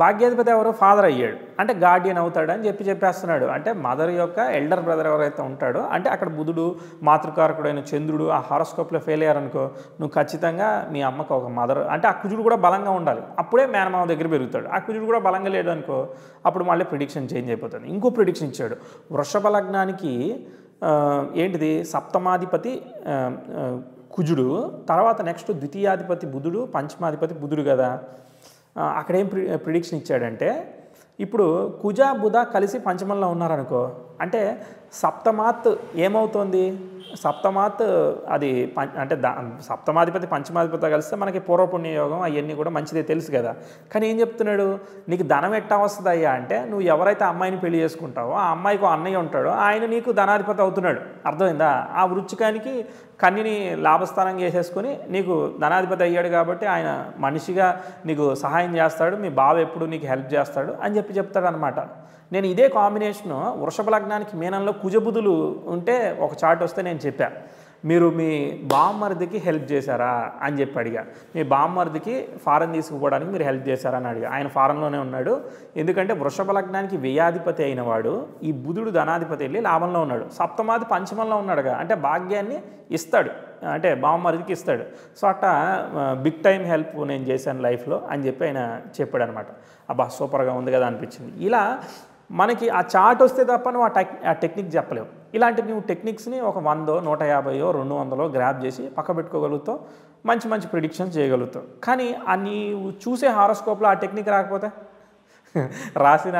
A: భాగ్యాధిపతి ఎవరో ఫాదర్ అయ్యాడు, అంటే గార్డియన్ అవుతాడు అని చెప్పేస్తున్నాడు. అంటే మదర్ యొక్క ఎల్డర్ బ్రదర్ ఎవరైతే ఉంటాడో, అంటే అక్కడ బుధుడు మాతృకారకుడైన చంద్రుడు ఆ హారోస్కోప్లో ఫెయిల్ అయ్యారనుకో, నువ్వు ఖచ్చితంగా మీ అమ్మకు ఒక మదర్, అంటే ఆ కుజుడు కూడా బలంగా ఉండాలి, అప్పుడే మేనమామ దగ్గర పెరుగుతాడు. ఆ కుజుడు కూడా బలంగా లేడు అనుకో, అప్పుడు మళ్ళీ ప్రిడిక్షన్ చేంజ్ అయిపోతుంది. ఇంకో ప్రిడిక్షన్ ఇచ్చాడు. వృషభ లగ్నానికి ఏంటిది సప్తమాధిపతి కుజుడు, తర్వాత నెక్స్ట్ ద్వితీయాధిపతి బుధుడు, పంచమాధిపతి బుధుడు కదా. అక్కడేం ప్రిడిక్షన్ ఇచ్చాడంటే ఇప్పుడు కుజ బుధ కలిసి పంచమంలో ఉన్నారనుకో, అంటే సప్తమాత్ ఏమవుతోంది, సప్తమాత్ అది అంటే సప్తమాధిపతి పంచమాధిపతి కలిస్తే మనకి పూర్వపుణ్య యోగం అవన్నీ కూడా మంచిదే తెలుసు కదా. కానీ ఏం చెప్తున్నాడు, నీకు ధనం ఎట్టా వస్తుంది అయ్యా అంటే నువ్వు ఎవరైతే అమ్మాయిని పెళ్లి చేసుకుంటావో ఆ అమ్మాయికి అన్నయ్య ఉంటాడో ఆయన నీకు ధనాధిపతి అవుతున్నాడు, అర్థమైందా. ఆ వృచ్చికానికి కన్నిని లాభస్థానం చేసేసుకొని నీకు ధనాధిపతి అయ్యాడు కాబట్టి ఆయన మనిషిగా నీకు సహాయం చేస్తాడు, మీ బావ ఎప్పుడు నీకు హెల్ప్ చేస్తాడు అని చెప్తాడు అనమాట. నేను ఇదే కాంబినేషను వృషభ లగ్నానికి మీనంలో కుజబుధులు ఉంటే ఒక చార్ట్ వస్తే నేను చెప్పా, మీరు మీ బామ్మర్దికి హెల్ప్ చేశారా అని చెప్పి అడిగా. మీ బామ్మర్దికి ఫారెన్ తీసుకుపోవడానికి మీరు హెల్ప్ చేశారా అని అడిగా. ఆయన ఫారెన్లోనే ఉన్నాడు, ఎందుకంటే వృషభ లగ్నానికి వ్యయాధిపతి అయిన వాడు ఈ బుధుడు ధనాధిపతి వెళ్ళి లాభంలో ఉన్నాడు, సప్తమాది పంచమంలో ఉన్నాడుగా, అంటే భాగ్యాన్ని ఇస్తాడు, అంటే బామ్మర్దికి ఇస్తాడు. సో అట్టా బిగ్ టైం హెల్ప్ నేను చేశాను లైఫ్లో అని చెప్పి ఆయన చెప్పాడు అనమాట. అబ్బా సూపర్గా ఉంది కదా అనిపించింది. ఇలా మనకి ఆ చార్ట్ వస్తే తప్ప నువ్వు ఆ టెక్నిక్ చెప్పలేవు. ఇలాంటి నువ్వు టెక్నిక్స్ని ఒక 100, 150, 200 గ్రాప్ చేసి పక్క పెట్టుకోగలుగుతావు, మంచి మంచి ప్రిడిక్షన్స్ చేయగలుగుతావు. కానీ ఆ నీవు చూసే హారోస్కోప్లో ఆ టెక్నిక్ రాకపోతే రాసిన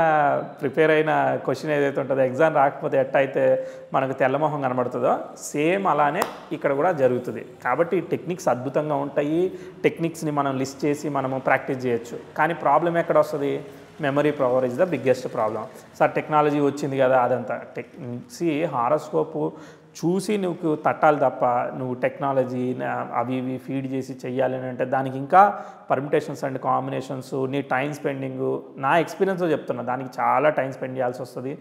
A: ప్రిపేర్ అయిన క్వశ్చన్ ఏదైతే ఉంటుందో ఎగ్జామ్ రాకపోతే ఎట్టయితే మనకు తెల్లమొహం కనబడుతుందో సేమ్ అలానే ఇక్కడ కూడా జరుగుతుంది. కాబట్టి టెక్నిక్స్ అద్భుతంగా ఉంటాయి, టెక్నిక్స్ని మనం లిస్ట్ చేసి మనము ప్రాక్టీస్ చేయొచ్చు. కానీ ప్రాబ్లం ఎక్కడ వస్తుంది, memory power is the biggest problem. Sir technology వచ్చింది కదా అదంతా హారోస్కోపు చూసి నువ్వు తట్టాలి తప్ప నువ్వు టెక్నాలజీ అవి ఇవి ఫీడ్ చేసి చెయ్యాలి అంటే దానికి ఇంకా పర్మిటేషన్స్ అండ్ కాంబినేషన్స్, నీ టైం స్పెండింగు, నా ఎక్స్పీరియన్స్తో చెప్తున్నా, దానికి చాలా టైం స్పెండ్ చేయాల్సి వస్తుంది.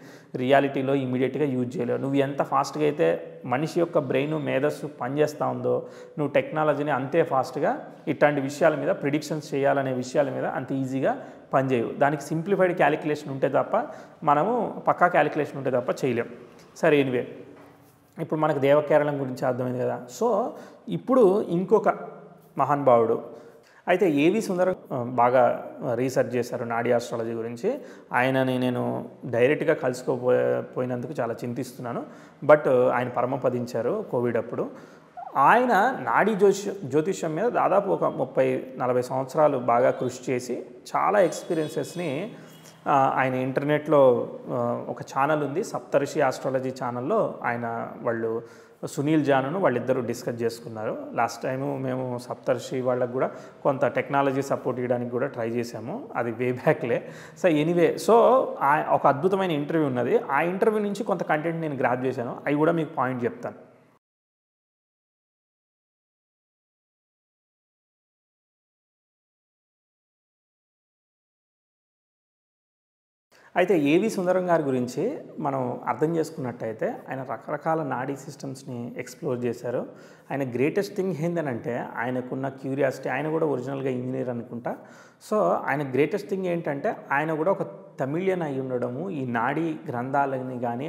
A: రియాలిటీలో ఇమీడియట్గా యూజ్ చేయలేవు. నువ్వు ఎంత ఫాస్ట్గా అయితే మనిషి యొక్క బ్రెయిన్ మేధస్సు పనిచేస్తూ ఉందో నువ్వు టెక్నాలజీని అంతే ఫాస్ట్గా ఇట్లాంటి విషయాల మీద ప్రిడిక్షన్స్ చేయాలనే విషయాల మీద అంత ఈజీగా పనిచేయవు. దానికి సింప్లిఫైడ్ క్యాలిక్యులేషన్ ఉంటే తప్ప మనము పక్కా క్యాలిక్యులేషన్ ఉంటే తప్ప చేయలేం. సరే ఎనివే, ఇప్పుడు మనకు దేవకేరళం గురించి అర్థమైంది కదా. సో ఇప్పుడు ఇంకొక మహానుభావుడు అయితే ఏవి సుందరం బాగా చేశారు నాడీ ఆస్ట్రాలజీ గురించి. ఆయనని నేను డైరెక్ట్గా కలుసుకోపోయినందుకు చాలా చింతిస్తున్నాను. బట్ ఆయన పరమపదించారు కోవిడ్ అప్పుడు. ఆయన నాడీ జ్యోతిష్యం మీద దాదాపు ఒక 30-40 సంవత్సరాలు బాగా కృషి చేసి చాలా ఎక్స్పీరియన్సెస్ని ఆయన ఇంటర్నెట్లో ఒక ఛానల్ ఉంది, సప్తర్షి ఆస్ట్రాలజీ ఛానల్లో వాళ్ళు సునీల్ జానును వాళ్ళిద్దరూ డిస్కస్ చేసుకున్నారు. లాస్ట్ టైము మేము సప్తర్షి వాళ్ళకు కూడా కొంత టెక్నాలజీ సపోర్ట్ ఇవ్వడానికి కూడా ట్రై చేశాము, అది వే బ్యాక్లే. సో ఎనీవే, సో ఒక అద్భుతమైన ఇంటర్వ్యూ ఉన్నది, ఆ ఇంటర్వ్యూ నుంచి కొంత కంటెంట్ నేను గ్రాప్ చేశాను, అవి కూడా మీకు పాయింట్ చెప్తాను. అయితే ఏవి సుందరం గారి గురించి మనం అర్థం చేసుకున్నట్టయితే ఆయన రకరకాల నాడీ సిస్టమ్స్ని ఎక్స్ప్లోర్ చేశారు. ఆయన గ్రేటెస్ట్ థింగ్ ఏంటంటే ఆయనకున్న క్యూరియాసిటీ, ఆయన కూడా ఒరిజినల్గా ఇంజనీర్ అనుకుంటా. సో ఆయన గ్రేటెస్ట్ థింగ్ ఏంటంటే ఆయన కూడా ఒక తమిళియన్ అయి ఉండడము, ఈ నాడీ గ్రంథాలని కానీ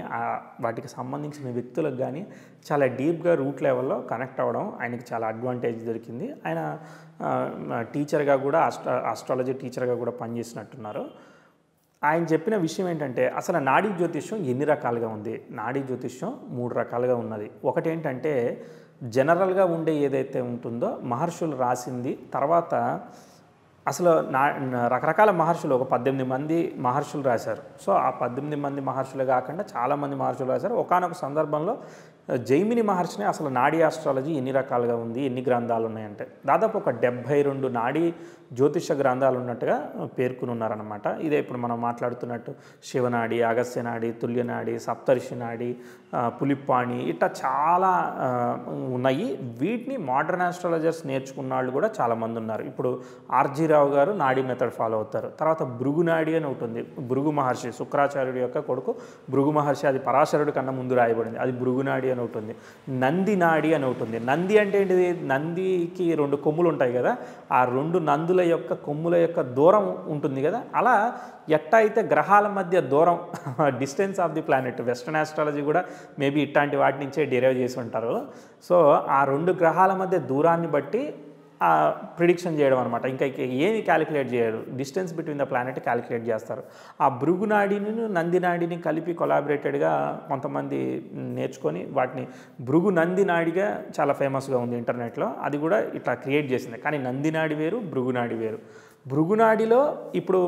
A: వాటికి సంబంధించిన వ్యక్తులకు కానీ చాలా డీప్గా రూట్ లెవెల్లో కనెక్ట్ అవ్వడం ఆయనకి చాలా అడ్వాంటేజ్ దొరికింది. ఆయన టీచర్గా కూడా ఆస్ట్రాలజీ టీచర్గా కూడా పనిచేసినట్టున్నారు. ఆయన చెప్పిన విషయం ఏంటంటే అసలు నాడీ జ్యోతిష్యం ఎన్ని రకాలుగా ఉంది. నాడీ జ్యోతిష్యం 3 రకాలుగా ఉన్నది. ఒకటి ఏంటంటే జనరల్గా ఉండే ఏదైతే ఉంటుందో మహర్షులు రాసింది, తర్వాత అసలు రకరకాల మహర్షులు ఒక 18 మంది మహర్షులు రాశారు. సో ఆ 18 మంది మహర్షులు కాకుండా చాలామంది మహర్షులు రాశారు. ఒకానొక సందర్భంలో జైమిని మహర్షిని అసలు నాడీ ఆస్ట్రాలజీ ఎన్ని రకాలుగా ఉంది, ఎన్ని గ్రంథాలు ఉన్నాయంటే దాదాపు ఒక 72 నాడీ జ్యోతిష గ్రంథాలు ఉన్నట్టుగా పేర్కొని ఉన్నారనమాట. ఇదే ఇప్పుడు మనం మాట్లాడుతున్నట్టు శివనాడి, అగస్త్యనాడి, తుల్యనాడి, సప్తర్షి నాడి, పులిప్పాణి ఇట్లా చాలా ఉన్నాయి. వీటిని మోడర్న్ ఆస్ట్రాలజర్స్ నేర్చుకున్న వాళ్ళు కూడా చాలామంది ఉన్నారు. ఇప్పుడు ఆర్జీ రావు గారు నాడీ మెథడ్ ఫాలో అవుతారు. తర్వాత భృగు నాడి అని ఉంటుంది. భృగు మహర్షి శుక్రాచార్యుడి యొక్క కొడుకు భృగు మహర్షి, అది పరాశరుడి కన్నా ముందు రాయబడింది, అది భృగు నాడి అని ఉంటుంది. నంది నాడి అని ఉంటుంది. నంది అంటే ఏంటిది? నందికి 2 కొమ్ములు ఉంటాయి కదా, ఆ 2 నందుల యొక్క కొమ్ముల యొక్క దూరం ఉంటుంది కదా, అలా ఎట్టా అయితే గ్రహాల మధ్య దూరం distance of the planet, western astrology కూడా మేబీ ఇట్లాంటి వాటి నుంచే డిరైవ్ చేసి ఉంటారు. సో ఆ 2 గ్రహాల మధ్య దూరాన్ని బట్టి ప్రిడిక్షన్ చేయడం అనమాట. ఇంకా ఏమి క్యాలిక్యులేట్ చేయరు, distance between the planet calculate చేస్తారు. ఆ భృగు నాడిని నంది నాడిని కలిపి కొలాబరేటెడ్గా కొంతమంది నేర్చుకొని వాటిని భృగు నంది నాడిగా చాలా ఫేమస్గా ఉంది ఇంటర్నెట్లో. అది కూడా ఇట్లా క్రియేట్ చేసింది. కానీ నంది నాడి వేరు, భృగు నాడి వేరు. భృగు నాడిలో ఇప్పుడు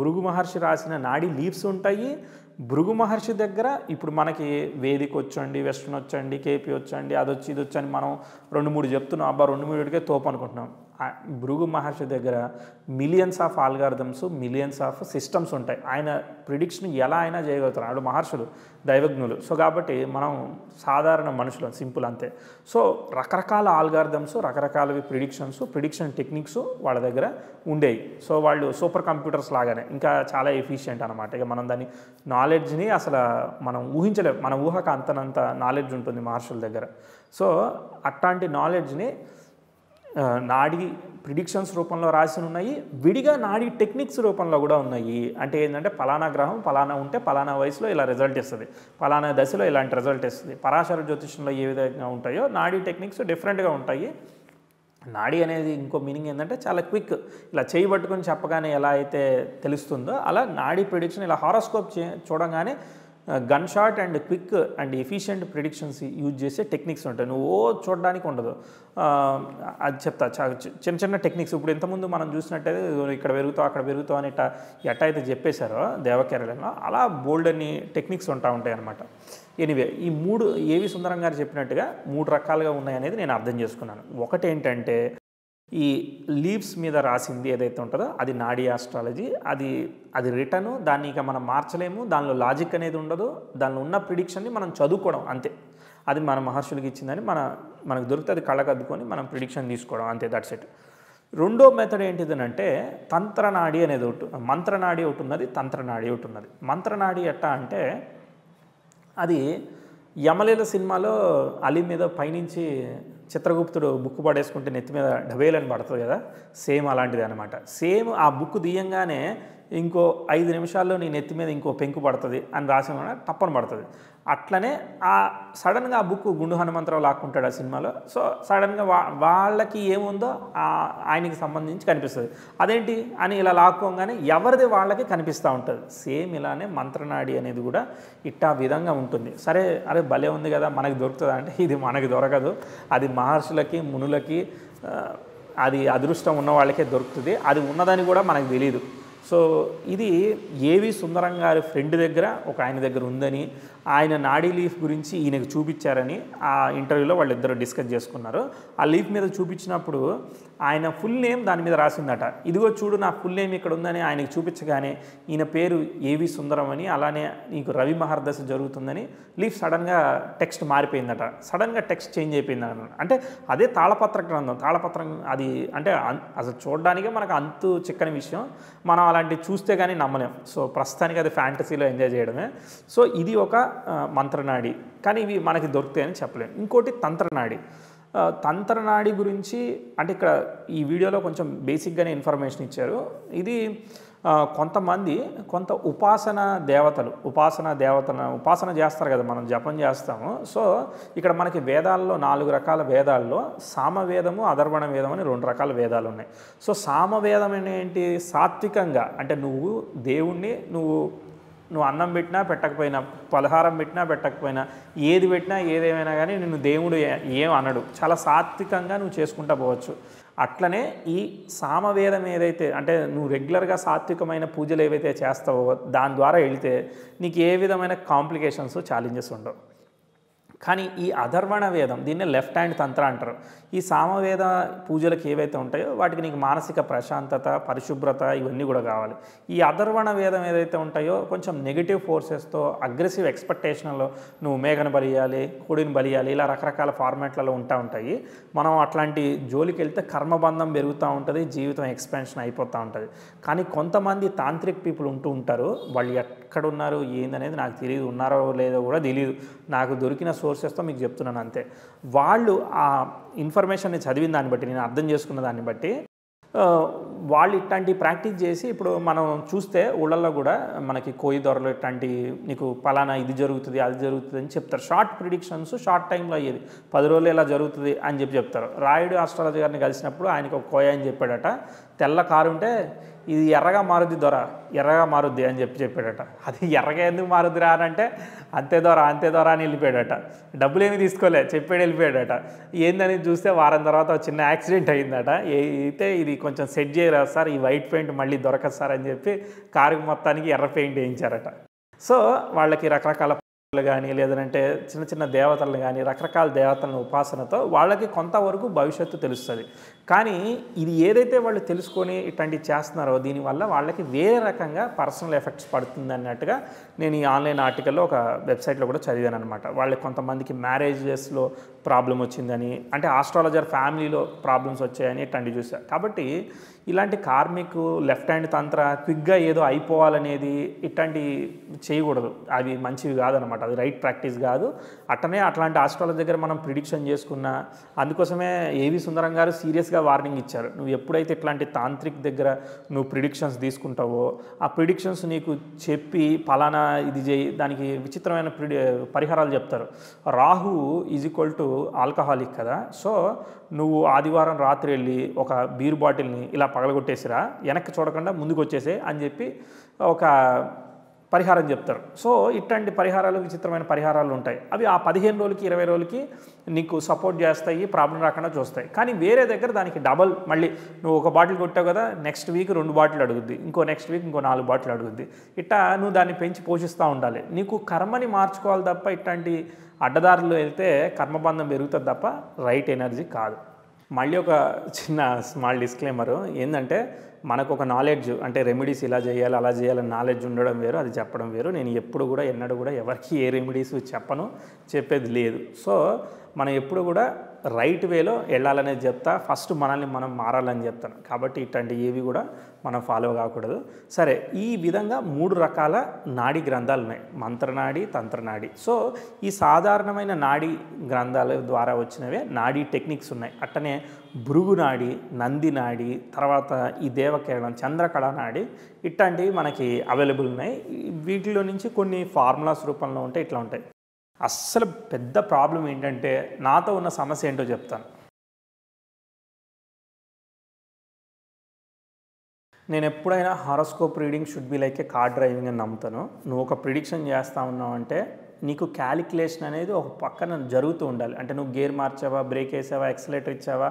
A: భృగు మహర్షి రాసిన నాడి లీవ్స్ ఉంటాయి. భృగు మహర్షి దగ్గర ఇప్పుడు మనకి వేదిక వచ్చండి, వెస్ట్రన్ వచ్చండి, కేపీ వచ్చండి, అది వచ్చి ఇది వచ్చని మనం 2-3 చెప్తున్నాం. అబ్బా 2-3కే తోపు అనుకుంటున్నాం. భృగు మహర్షి దగ్గర millions of algorithms, millions of systems ఉంటాయి. ఆయన ప్రిడిక్షన్ ఎలా అయినా చేయగలుగుతారు. వాళ్ళు మహర్షులు, దైవజ్ఞులు. సో కాబట్టి మనం సాధారణ మనుషులు, సింపుల్ అంతే. సో రకరకాల ఆల్గారిథమ్స్, రకరకాల ప్రిడిక్షన్ టెక్నిక్స్ వాళ్ళ దగ్గర ఉండేవి. సో వాళ్ళు సూపర్ కంప్యూటర్స్ లాగానే ఇంకా చాలా ఎఫిషియెంట్ అనమాట. ఇక మనం దాన్ని నాలెడ్జ్ని అసలు మనం ఊహించలేము. మన ఊహకు అంతనంత నాలెడ్జ్ ఉంటుంది మహర్షుల దగ్గర. సో అట్లాంటి నాలెడ్జ్ని నాడీ ప్రిడిక్షన్స్ రూపంలో రాసి ఉన్నాయి. విడిగా నాడీ టెక్నిక్స్ రూపంలో కూడా ఉన్నాయి. అంటే ఏంటంటే పలానా గ్రహం పలానా ఉంటే పలానా వయసులో ఇలా రిజల్ట్ ఇస్తుంది, పలానా దశలో ఇలాంటి రిజల్ట్ ఇస్తుంది. పరాశర జ్యోతిషంలో ఏ విధంగా ఉంటాయో నాడీ టెక్నిక్స్ డిఫరెంట్గా ఉంటాయి. నాడీ అనేది ఇంకో మీనింగ్ ఏంటంటే చాలా క్విక్, ఇలా చేయి పట్టుకొని చెప్పగానే ఎలా అయితే తెలుస్తుందో అలా నాడీ ప్రిడిక్షన్ ఇలా హారోస్కోప్ చూడగానే gun shot and quick and efficient predictions use చేసే టెక్నిక్స్ ఉంటాయి. నువ్వు చూడడానికి ఉండదు. అది చెప్తా, చిన్న చిన్న టెక్నిక్స్. ఇప్పుడు ఇంతకుముందు మనం చూసినట్టయితే ఇక్కడ పెరుగుతావు అక్కడ పెరుగుతావు అని ఎట్టయితే చెప్పేశారో దేవకేరళంలో, అలా బోల్డ్ అని టెక్నిక్స్ ఉంటాయి అన్నమాట. ఎనీవే ఈ 3 ఏవి సుందరం గారు చెప్పినట్టుగా 3 రకాలుగా ఉన్నాయనేది నేను అర్థం చేసుకున్నాను. ఒకటి ఏంటంటే ఈ లీవ్స్ మీద రాసింది ఏదైతే ఉంటుందో అది నాడీ ఆస్ట్రాలజీ. అది రిటర్ను, దాన్ని ఇక మనం మార్చలేము, దానిలో లాజిక్ అనేది ఉండదు. దానిలో ఉన్న ప్రిడిక్షన్ని మనం చదువుకోవడం అంతే. అది మన మహర్షులకి ఇచ్చిందని మనకు దొరికితే అది కళ్ళకద్దుకొని మనం ప్రిడిక్షన్ తీసుకోవడం అంతే, దట్స్ ఇట్. రెండో మెథడ్ ఏంటిదనంటే తంత్రనాడి అనేది మంత్రనాడి ఒకటి ఉన్నది, తంత్రనాడి ఒకటి ఉన్నది. మంత్రనాడి ఎట్టా అంటే అది యమలీల సినిమాలో అలీ మీద పైనుంచి చిత్రగుప్తుడు బుక్ పడేసుకుంటే నెత్తి మీద డబేలని పడుతుంది కదా, సేమ్ అలాంటిది అనమాట. సేమ్ ఆ బుక్ తీయంగానే ఇంకో 5 నిమిషాల్లో నీ నెత్తి మీద ఇంకో పెంకు పడుతుంది అని రాసిన టప్పని పడుతుంది. అట్లనే సడన్గా ఆ బుక్ గుండు హనుమంతరావు లాక్కుంటాడు ఆ సినిమాలో. సో సడన్గా వాళ్ళకి ఏముందో ఆయనకి సంబంధించి కనిపిస్తుంది. అదేంటి అని ఇలా లాక్కోగానే ఎవరిది వాళ్ళకి కనిపిస్తూ ఉంటుంది. సేమ్ ఇలానే మంత్రనాడి అనేది కూడా ఇట్టా విధంగా ఉంటుంది. సరే అరే భలే ఉంది కదా మనకి దొరుకుతుందా అంటే ఇది మనకి దొరకదు. అది మహర్షులకి, మునులకి, అది అదృష్టం ఉన్న వాళ్ళకే దొరుకుతుంది. అది ఉన్నదని కూడా మనకు తెలియదు. సో ఇది ఏవి సుందరం గారి ఫ్రెండ్ దగ్గర ఆయన దగ్గర ఉందని, ఆయన నాడీ లీఫ్ గురించి ఈయనకు చూపించారని ఆ ఇంటర్వ్యూలో వాళ్ళిద్దరూ డిస్కస్ చేసుకున్నారు. ఆ లీఫ్ మీద చూపించినప్పుడు ఆయన ఫుల్ నేమ్ దాని మీద రాసిందట. ఇదిగో చూడు నా ఫుల్ నేమ్ ఇక్కడ ఉందని ఆయనకు చూపించగానే ఈయన పేరు ఏవి సుందరం అని, అలానే నీకు రవి మహర్దశ జరుగుతుందని లీఫ్ సడన్గా టెక్స్ట్ మారిపోయిందట. సడన్గా టెక్స్ట్ చేంజ్ అయిపోయింది అన్నమాట. అంటే అదే తాళపత్ర గ్రంథం. తాళపత్రం అది అంటే అసలు చూడడానికే మనకు అంతు చిక్కని విషయం. మనం అలాంటివి చూస్తే కానీ నమ్మలేం. సో ప్రస్తుతానికి అది ఫ్యాంటసీలో ఎంజాయ్ చేయడమే. సో ఇది ఒక మంత్రనాడి, కానీ ఇవి మనకి దొరుకుతాయని చెప్పలేము. ఇంకోటి తంత్రనాడి. తంత్రనాడి గురించి అంటే ఇక్కడ ఈ వీడియోలో కొంచెం బేసిక్గానే ఇన్ఫర్మేషన్ ఇచ్చారు. ఇది కొంతమంది ఉపాసన చేస్తారు కదా, మనం జపం చేస్తాము. సో ఇక్కడ మనకి వేదాల్లో 4 రకాల వేదాల్లో సామవేదము, అధర్వణ వేదం అని 2 రకాల వేదాలు ఉన్నాయి. సో సామవేదం ఏంటి? సాత్వికంగా అంటే నువ్వు దేవుణ్ణి నువ్వు అన్నం పెట్టినా పెట్టకపోయినా, పలహారం పెట్టినా పెట్టకపోయినా, ఏది పెట్టినా ఏదేమైనా కానీ నిన్ను దేవుడు ఏం అనడు. చాలా సాత్వికంగా నువ్వు చేసుకుంటా పోవచ్చు. అట్లనే ఈ సామవేదం ఏదైతే అంటే నువ్వు రెగ్యులర్గా సాత్వికమైన పూజలు ఏవైతే చేస్తావో దాని ద్వారా వెళితే నీకు ఏ విధమైన కాంప్లికేషన్స్, ఛాలెంజెస్ ఉండవు. కానీ ఈ అధర్వణ వేదం దీన్నే లెఫ్ట్ హ్యాండ్ తంత్ర అంటారు. ఈ సామవేద పూజలకు ఏవైతే ఉంటాయో వాటికి నీకు మానసిక ప్రశాంతత, పరిశుభ్రత ఇవన్నీ కూడా కావాలి. ఈ అధర్వణ వేదం ఏదైతే ఉంటాయో కొంచెం నెగిటివ్ ఫోర్సెస్తో అగ్రెసివ్ ఎక్స్పెక్టేషన్లో నువ్వు మేకను బలియాలి, కోడిని బలియాలి, ఇలా రకరకాల ఫార్మాట్లలో ఉంటాయి. మనం అట్లాంటి జోలికి వెళ్తే కర్మబంధం పెరుగుతూ ఉంటుంది, జీవితం ఎక్స్పెన్షన్ అయిపోతూ ఉంటుంది. కానీ కొంతమంది తాంత్రిక్ పీపుల్ ఉంటారు, వాళ్ళు ఎక్కడున్నారు ఏందనేది నాకు తెలియదు, ఉన్నారో లేదో కూడా తెలియదు, నాకు దొరికిన సోర్సెస్తో మీకు చెప్తున్నాను అంతే. వాళ్ళు ఆ ఇన్ఫర్మేషన్ని చదివిన దాన్ని బట్టి, నేను అర్థం చేసుకున్న దాన్ని బట్టి వాళ్ళు ఇట్లాంటి ప్రాక్టీస్ చేసి ఇప్పుడు మనం చూస్తే ఊళ్ళల్లో కూడా మనకి కోయి దొరలు ఇట్లాంటి నీకు పలానా ఇది జరుగుతుంది అది జరుగుతుంది అని చెప్తారు. షార్ట్ ప్రిడిక్షన్స్ షార్ట్ టైంలో అయ్యేది, 10 రోజులు ఇలా జరుగుతుంది అని చెప్తారు. రాయుడు ఆస్ట్రాలజీ గారిని కలిసినప్పుడు ఆయనకు ఒక కోయ అని చెప్పాడట, తెల్ల కారు ఉంటే ఇది ఎర్రగా మారుద్ది దొర, ఎర్రగా మారుద్ది అని చెప్పాడట. అది ఎర్రగా ఎందుకు మారుద్దిరా అని అంటే అంతే దొర అని వెళ్ళిపోయాడట. డబ్బులు ఏమి తీసుకోలే, చెప్పాడు వెళ్ళిపోయాడట. ఏందని చూస్తే వారం తర్వాత చిన్న యాక్సిడెంట్ అయిందట. అయితే ఇది కొంచెం సెట్ చేయరా సార్, ఈ వైట్ పెయింట్ మళ్ళీ దొరకదు సార్ అని చెప్పి కారుకి మొత్తానికి ఎర్ర పెయింట్ వేయించారట. సో వాళ్ళకి రకరకాల కానీ లేదంటే చిన్న చిన్న దేవతలను కానీ రకరకాల దేవతలను ఉపాసనతో వాళ్ళకి కొంతవరకు భవిష్యత్తు తెలుస్తుంది. కానీ ఇది ఏదైతే వాళ్ళు తెలుసుకొని ఇట్లాంటివి చేస్తున్నారో దీనివల్ల వాళ్ళకి వేరే రకంగా పర్సనల్ ఎఫెక్ట్స్ పడుతుంది అన్నట్టుగా నేను ఈ ఆన్లైన్ ఆర్టికల్లో ఒక వెబ్సైట్లో కూడా చదివాను అనమాట. వాళ్ళకి కొంతమందికి మ్యారేజెస్లో ప్రాబ్లం వచ్చిందని, అంటే ఆస్ట్రాలజర్ ఫ్యామిలీలో ప్రాబ్లమ్స్ వచ్చాయని ఇట్లాంటివి చూసారు. కాబట్టి ఇలాంటి కార్మిక్ లెఫ్ట్ హ్యాండ్ తంత్ర క్విక్గా ఏదో అయిపోవాలనేది ఇట్లాంటి చేయకూడదు, అవి మంచివి కాదనమాట, అది రైట్ ప్రాక్టీస్ కాదు. అట్లాంటి ఆస్ట్రాలజీ దగ్గర మనం ప్రిడిక్షన్ చేసుకున్నా, అందుకోసమే ఏవి సుందరం గారు సీరియస్గా వార్నింగ్ ఇచ్చారు. నువ్వు ఎప్పుడైతే ఇట్లాంటి తాంత్రిక్ దగ్గర నువ్వు ప్రిడిక్షన్స్ తీసుకుంటావో ఆ ప్రిడిక్షన్స్ నీకు చెప్పి పలానా ఇది చేయి, దానికి విచిత్రమైన పరిహారాలు చెప్తారు. Rahu is equal to alcoholic కదా, సో నువ్వు ఆదివారం రాత్రి వెళ్ళి ఒక బీర్ బాటిల్ని ఇలా పగలగొట్టేసిరా, వెనక్కి చూడకుండా ముందుకు వచ్చేసే అని చెప్పి ఒక పరిహారం చెప్తారు. సో ఇట్లాంటి పరిహారాలు విచిత్రమైన పరిహారాలు ఉంటాయి. అవి ఆ 15 రోజులకి 20 రోజులకి నీకు సపోర్ట్ చేస్తాయి, ప్రాబ్లం రాకుండా చూస్తాయి. కానీ వేరే దగ్గర దానికి డబల్, మళ్ళీ నువ్వు ఒక బాటిల్ కొట్టావు కదా, నెక్స్ట్ వీక్ 2 బాటిల్ అడుగుద్ది, ఇంకో నెక్స్ట్ వీక్ ఇంకో 4 బాటిల్ అడుగుద్ది. ఇట్లా నువ్వు దాన్ని పెంచి పోషిస్తూ ఉండాలి. నీకు కర్మని మార్చుకోవాలి తప్ప ఇట్లాంటి అడ్డదారులు వెళ్తే కర్మబంధం పెరుగుతుంది తప్ప రైట్ ఎనర్జీ కాదు. మళ్ళీ ఒక చిన్న స్మాల్ డిస్క్లైమరు ఏంటంటే, మనకు ఒక నాలెడ్జ్ అంటే రెమెడీస్ ఇలా చేయాలి అలా చేయాలని నాలెడ్జ్ ఉండడం వేరు, అది చెప్పడం వేరు. నేను ఎప్పుడు కూడా ఎన్నడూ కూడా ఎవరికి ఏ రెమెడీస్ చెప్పేది లేదు. సో మనం ఎప్పుడు కూడా రైట్ వేలో వెళ్ళాలనేది చెప్తా, ఫస్ట్ మనల్ని మనం మారాలని చెప్తాను. కాబట్టి ఇట్లాంటి ఏవి కూడా మనం ఫాలో కాకూడదు. సరే, ఈ విధంగా 3 రకాల నాడీ గ్రంథాలు ఉన్నాయి, మంత్రనాడి, తంత్రనాడి. సో ఈ సాధారణమైన నాడీ గ్రంథాల ద్వారా వచ్చినవే నాడీ టెక్నిక్స్ ఉన్నాయి. అట్టనే భృగు నాడి, నంది నాడి, తర్వాత ఈ దేవకిరణం, చంద్రకళ నాడి, ఇట్లాంటివి మనకి అవైలబుల్ ఉన్నాయి. వీటిలో నుంచి కొన్ని ఫార్ములాస్ రూపంలో ఉంటాయి, ఇట్లా ఉంటాయి. అస్సలు పెద్ద ప్రాబ్లం ఏంటంటే, నాతో ఉన్న సమస్య ఏంటో చెప్తాను. నేను ఎప్పుడైనా horoscope reading should be like A car driving అని నమ్ముతాను. నువ్వు ఒక ప్రిడిక్షన్ చేస్తూ ఉన్నావు అంటే నీకు క్యాలిక్యులేషన్ అనేది ఒక పక్కన జరుగుతూ ఉండాలి. అంటే నువ్వు గేర్ మార్చావా, బ్రేక్ వేసావా, ఎక్సలేటర్ ఇచ్చావా,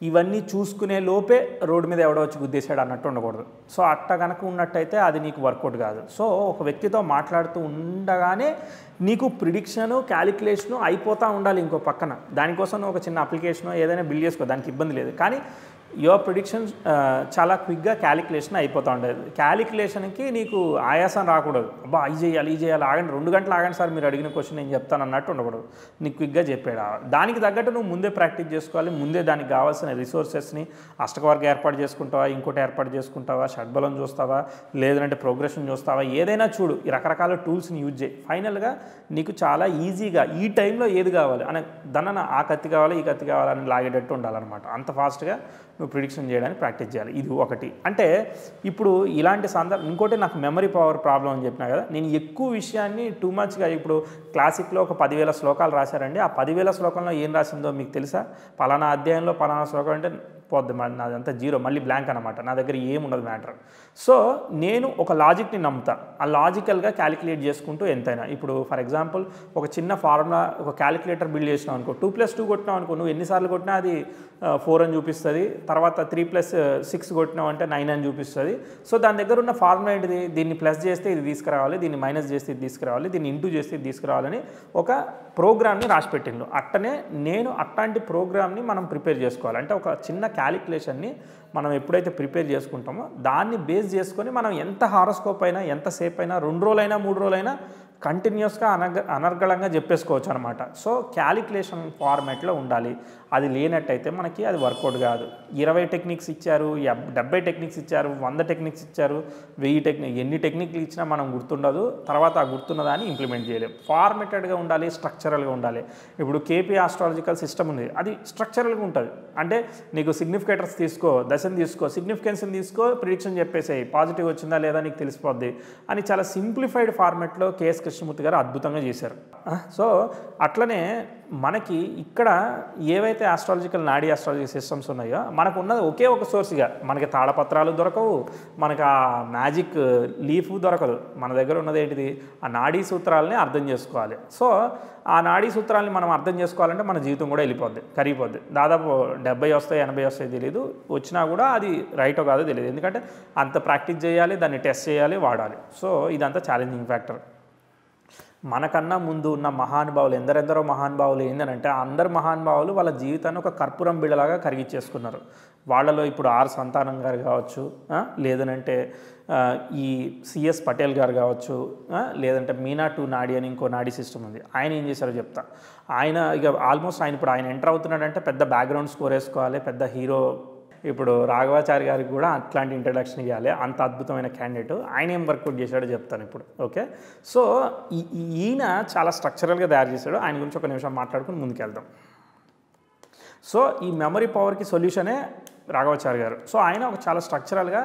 A: ఇవన్నీ చూసుకునే లోపే రోడ్డు మీద ఎవడో వచ్చి గుద్దేశాడు అన్నట్టు ఉండకూడదు. సో అట్ట కనుక ఉన్నట్టయితే అది నీకు వర్కౌట్ కాదు. సో ఒక వ్యక్తితో మాట్లాడుతూ ఉండగానే నీకు ప్రిడిక్షను, క్యాలిక్యులేషను అయిపోతూ ఉండాలి ఇంకో పక్కన. దానికోసం నువ్వు ఒక చిన్న అప్లికేషను ఏదైనా బిల్డ్ చేసుకో, దానికి ఇబ్బంది లేదు. కానీ యువర్ ప్రిడిక్షన్ చాలా క్విక్గా క్యాలిక్యులేషన్ అయిపోతూ ఉండేది. క్యాలిక్యులేషన్కి నీకు ఆయాసం రాకూడదు. అబ్బా ఇది చేయాలి ఆగండి, 2 గంటలు ఆగండి సార్, మీరు అడిగిన క్వశ్చన్ నేను చెప్తాను అన్నట్టు ఉండకూడదు. నీకు క్విక్గా చెప్పాడు. దానికి తగ్గట్టు నువ్వు ముందే ప్రాక్టీస్ చేసుకోవాలి. ముందే దానికి కావాల్సిన రిసోర్సెస్ని అష్టకవర్గ ఏర్పాటు చేసుకుంటావా, ఇంకోటి ఏర్పాటు చేసుకుంటావా, షడ్బలం చూస్తావా, లేదంటే ప్రోగ్రెషన్ చూస్తావా, ఏదైనా చూడు. ఈ రకరకాల టూల్స్ని యూజ్ చేయి. ఫైనల్గా నీకు చాలా ఈజీగా ఈ టైంలో ఏది కావాలి అనే దాన్ని ఆ కత్తి కావాలి ఈ కత్తి కావాలని లాగేటట్టు ఉండాలన్నమాట. అంత ఫాస్ట్గా నువ్వు ప్రిడిక్షన్ చేయడానికి ప్రాక్టీస్ చేయాలి. ఇది ఒకటి. అంటే ఇప్పుడు ఇలాంటి ఇంకోటి నాకు మెమరీ పవర్ ప్రాబ్లం అని చెప్పినా కదా, నేను ఎక్కువ విషయాన్ని టూ మచ్గా, ఇప్పుడు క్లాసిక్లో ఒక 10,000 శ్లోకాలు రాశారండి. ఆ 10,000 శ్లోకంలో ఏం రాసిందో మీకు తెలుసా? పలానా అధ్యాయంలో పలానా శ్లోకం అంటే పోద్ది, నాదంతా జీరో, మళ్ళీ బ్లాంక్ అనమాట, నా దగ్గర ఏముండదు మ్యాటర్. సో నేను ఒక లాజిక్ని నమ్ముతా, ఆ లాజికల్గా క్యాలిక్యులేట్ చేసుకుంటూ ఎంతైనా. ఇప్పుడు ఫర్ ఎగ్జాంపుల్ ఒక చిన్న ఫార్ములా, ఒక క్యాలిక్యులేటర్ బిల్డ్ చేసినావు అనుకో, 2+2 కొట్టినావు అనుకో, నువ్వు ఎన్నిసార్లు కొట్టినా అది 4 అని చూపిస్తుంది. తర్వాత 3+6 కొట్టినావు అంటే 9 అని చూపిస్తుంది. సో దాని దగ్గర ఉన్న ఫార్ములా ఏంటిది, దీన్ని ప్లస్ చేస్తే ఇది తీసుకురావాలి, దీన్ని మైనస్ చేస్తే ఇది తీసుకురావాలి, దీన్ని ఇంటూ చేస్తే ఇది తీసుకురావాలని ఒక ప్రోగ్రామ్ని రాసిపెట్టిండు. అట్టనే నేను అట్లాంటి ప్రోగ్రామ్ని మనం ప్రిపేర్ చేసుకోవాలి. అంటే ఒక చిన్న క్యాలిక్యులేషన్ని మనం ఎప్పుడైతే ప్రిపేర్ చేసుకుంటామో దాన్ని బేస్ చేసుకొని మనం ఎంత హారోస్కోప్ అయినా, ఎంతసేపు అయినా, 2 రోజులైనా 3 రోజులైనా కంటిన్యూస్గా అనర్గళంగా చెప్పేసుకోవచ్చు అనమాట. సో క్యాలిక్యులేషన్ ఫార్మాట్లో ఉండాలి. అది లేనట్టయితే మనకి అది వర్కౌట్ కాదు. 20 టెక్నిక్స్ ఇచ్చారు, 70 టెక్నిక్స్ ఇచ్చారు, 100 టెక్నిక్స్ ఇచ్చారు, 1000 టెక్నిక్, ఎన్ని టెక్నిక్లు ఇచ్చినా మనం గుర్తుండదు. తర్వాత ఆ గుర్తున్న దాన్ని ఇంప్లిమెంట్ చేయలేం. ఫార్మేటెడ్గా ఉండాలి, స్ట్రక్చరల్గా ఉండాలి. ఇప్పుడు కేపీ ఆస్ట్రాలజికల్ సిస్టమ్ ఉంది, అది స్ట్రక్చరల్గా ఉంటుంది. అంటే నీకు సిగ్నిఫికేటర్స్ తీసుకో, దశను తీసుకో, సిగ్నిఫికెన్స్ని తీసుకో, ప్రిడిక్షన్ చెప్పేసేయి, పాజిటివ్ వచ్చిందా లేదా నీకు తెలిసిపోద్ది అని చాలా సింప్లిఫైడ్ ఫార్మాట్లో కేఎస్ కృష్ణమూర్తి గారు అద్భుతంగా చేశారు. సో అట్లనే మనకి ఇక్కడ ఏవైతే ఆస్ట్రాలజికల్ నాడీ ఆస్ట్రాలజికల్ సిస్టమ్స్ ఉన్నాయో మనకు ఉన్నది ఒకే ఒక సోర్స్గా, మనకి తాళపత్రాలు దొరకవు, మనకు ఆ మ్యాజిక్ లీఫ్ దొరకదు. మన దగ్గర ఉన్నది ఏంటిది, ఆ నాడీ సూత్రాలని అర్థం చేసుకోవాలి. సో ఆ నాడీ సూత్రాలని మనం అర్థం చేసుకోవాలంటే మన జీవితం కూడా వెళ్ళిపోద్ది, కరిగిపోద్ది. దాదాపు 70 వస్తాయి, 80 వస్తాయి తెలియదు, వచ్చినా కూడా అది రైటో కాదో తెలియదు. ఎందుకంటే అంత ప్రాక్టీస్ చేయాలి, దాన్ని టెస్ట్ చేయాలి, వాడాలి. సో ఇదంతా ఛాలెంజింగ్ ఫ్యాక్టర్. మనకన్నా ముందు ఉన్న మహానుభావులు, ఎందరెందరో మహానుభావులు ఏంటంటే అందరు మహానుభావులు వాళ్ళ జీవితాన్ని ఒక కర్పూరం బిళ్ళలాగా కరిగిచ్చేసుకున్నారు. వాళ్ళలో ఇప్పుడు ఆర్ సంతానం గారు కావచ్చు, లేదనంటే ఈ సిఎస్ పటేల్ గారు కావచ్చు, లేదంటే మీనా టు నాడీ అని ఇంకో నాడీ సిస్టమ్ ఉంది. ఆయన ఏం చేశారో చెప్తా. ఆయన ఇక ఆల్మోస్ట్ ఇప్పుడు ఆయన ఎంటర్ అవుతున్నాడంటే పెద్ద బ్యాక్గ్రౌండ్ స్కోర్ వేసుకోవాలి, పెద్ద హీరో. ఇప్పుడు రాఘవాచారి గారికి కూడా అట్లాంటి ఇంట్రడక్షన్ ఇవ్వాలి, అంత అద్భుతమైన క్యాండిడేట్. ఆయన ఏం వర్కౌట్ చేశాడో చెప్తాను ఇప్పుడు. ఓకే, సో ఈయన చాలా స్ట్రక్చరల్గా తయారు చేశాడు. ఆయన గురించి ఒక నిమిషం మాట్లాడుకుని ముందుకెళ్దాం. సో ఈ మెమరీ పవర్కి సొల్యూషనే రాఘవాచారి గారు. సో ఆయన ఒక చాలా స్ట్రక్చరల్గా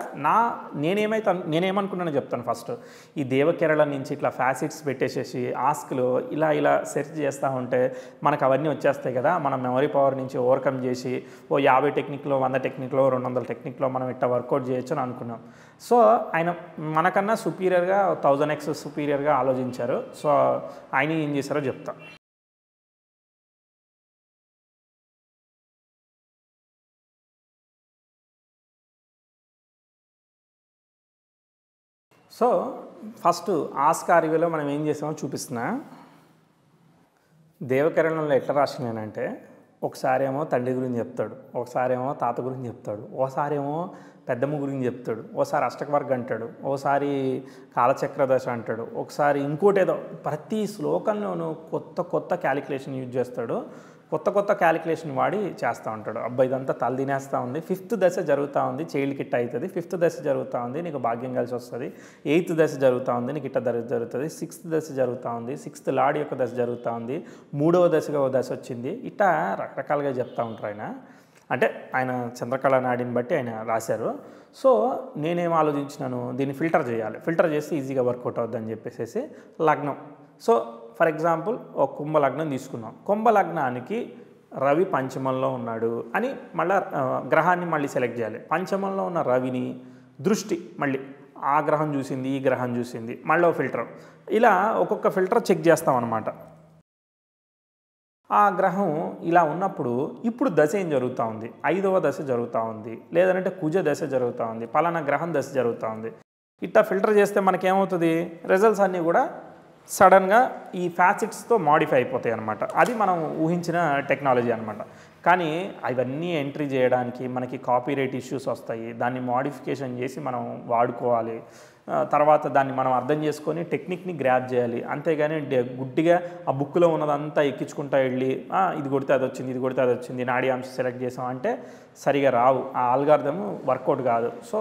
A: నేనేమనుకున్నానో చెప్తాను. ఫస్ట్ ఈ దేవకేరళ నుంచి ఇట్లా ఫ్యాసిట్స్ పెట్టేసేసి ఆస్క్లో ఇలా సెర్చ్ చేస్తూ ఉంటే మనకు అవన్నీ వచ్చేస్తాయి కదా, మనం మెమరీ పవర్ నుంచి ఓవర్కమ్ చేసి 50 టెక్నిక్లో, 100 టెక్నిక్లో, 200 టెక్నిక్లో మనం ఇట్లా వర్కౌట్ చేయొచ్చు అని అనుకున్నాం. సో ఆయన మనకన్నా సుపీరియర్గా 1000x సుపీరియర్గా ఆలోచించారు. సో ఆయన ఏం చేశారో చెప్తా. సో ఫస్ట్ ఆస్కారివిలో మనం ఏం చేసామో చూపిస్తున్నా. దేవకరణంలో ఎట్లా రాసినానంటే, ఒకసారి ఏమో తండ్రి గురించి చెప్తాడు, ఒకసారి ఏమో తాత గురించి చెప్తాడు, ఓసారి ఏమో పెద్దమ్మ గురించి చెప్తాడు, ఓసారి అష్టకవర్గ అంటాడు, ఓసారి కాలచక్ర దశ అంటాడు, ఒకసారి ఇంకోటి ఏదో. ప్రతి శ్లోకంలోనూ కొత్త క్యాలిక్యులేషన్ యూజ్ చేస్తాడు, కొత్త క్యాలిక్యులేషన్ వాడి చేస్తూ ఉంటాడు. అబ్బాయి ఇదంతా తల తినేస్తూ ఉంది, 5th దశ జరుగుతూ ఉంది, చైల్డ్ కిట్ అవుతుంది, 5th దశ జరుగుతూ ఉంది, నీకు భాగ్యం కలిసి వస్తుంది, 8th దశ జరుగుతూ ఉంది, నీకు ఇట్ట జరుగుతుంది, 6th దశ జరుగుతూ ఉంది, 6th లార్డ్ యొక్క దశ జరుగుతూ ఉంది, 3వ దశగా ఓ దశ వచ్చింది, ఇట్లా రకరకాలుగా చెప్తూ ఉంటారు ఆయన. అంటే ఆయన చంద్రకళ నాడిని బట్టి ఆయన రాశారు. సో నేనేం ఆలోచించినాను, దీన్ని ఫిల్టర్ చేయాలి, ఫిల్టర్ చేస్తే ఈజీగా వర్కౌట్ అవుద్దని చెప్పేసి లగ్నం. సో ఫర్ ఎగ్జాంపుల్ ఒక కుంభలగ్నం తీసుకున్నాం. కుంభలగ్నానికి రవి పంచమంలో ఉన్నాడు అని మళ్ళీ గ్రహాన్ని మళ్ళీ సెలెక్ట్ చేయాలి. పంచమంలో ఉన్న రవిని దృష్టి మళ్ళీ ఆ గ్రహం చూసింది, ఈ గ్రహం చూసింది, మళ్ళీ ఫిల్టర్, ఇలా ఒక్కొక్క ఫిల్టర్ చెక్ చేస్తాం అన్నమాట. ఆ గ్రహం ఇలా ఉన్నప్పుడు ఇప్పుడు దశ ఏం జరుగుతూ ఉంది, 5వ దశ జరుగుతూ ఉంది, లేదంటే కుజ దశ జరుగుతూ ఉంది, పలానా గ్రహం దశ జరుగుతూ ఉంది. ఇట్లా ఫిల్టర్ చేస్తే మనకేమవుతుంది, రిజల్ట్స్ అన్నీ కూడా సడన్గా ఈ ఫ్యాసిట్స్తో మాడిఫై అయిపోతాయి అన్నమాట. అది మనం ఊహించిన టెక్నాలజీ అనమాట. కానీ అవన్నీ ఎంట్రీ చేయడానికి మనకి కాపీరైట్ ఇష్యూస్ వస్తాయి, దాన్ని మాడిఫికేషన్ చేసి మనం వాడుకోవాలి. తర్వాత దాన్ని మనం అర్థం చేసుకొని టెక్నిక్ని గ్రాప్ చేయాలి. అంతేగాని గుడ్డిగా ఆ బుక్లో ఉన్నదంతా ఎక్కించుకుంటా వెళ్ళి ఇది కొడితే అది వచ్చింది, ఇది కొడితే అది వచ్చింది, నాడీ అంశం సెలెక్ట్ చేసాం అంటే సరిగా రావు, ఆ ఆల్గారిథం వర్కౌట్ కాదు. సో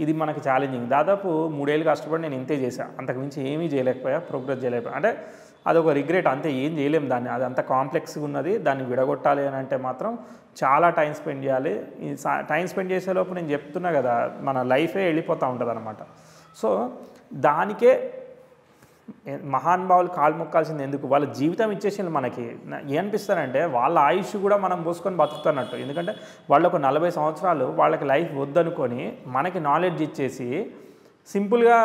A: ఇది మనకి ఛాలెంజింగ్. దాదాపు 3 ఏళ్ళు కష్టపడి నేను ఇంతే చేశాను, అంతకుమించి ఏమీ చేయలేకపోయా, ప్రోగ్రెస్ చేయలేకపోయా. అంటే అదొక రిగ్రెట్, అంతే, ఏం చేయలేము దాన్ని, అది అంత కాంప్లెక్స్గా ఉన్నది. దాన్ని విడగొట్టాలి అని అంటే మాత్రం చాలా టైం స్పెండ్ చేయాలి. ఈ టైం స్పెండ్ చేసేలోపు నేను చెప్తున్నా కదా, మన లైఫే వెళ్ళిపోతూ ఉంటుంది అనమాట. సో దానికే మహానుభావులు కాలు మొక్కాల్సింది ఎందుకు? వాళ్ళ జీవితం ఇచ్చేసింది మనకి. ఏమనిపిస్తారంటే వాళ్ళ ఆయుష్ కూడా మనం పోసుకొని బతుకుతున్నట్టు. ఎందుకంటే వాళ్ళు ఒక 40 సంవత్సరాలు వాళ్ళకి లైఫ్ వద్దనుకొని మనకి నాలెడ్జ్ ఇచ్చేసి సింపుల్గా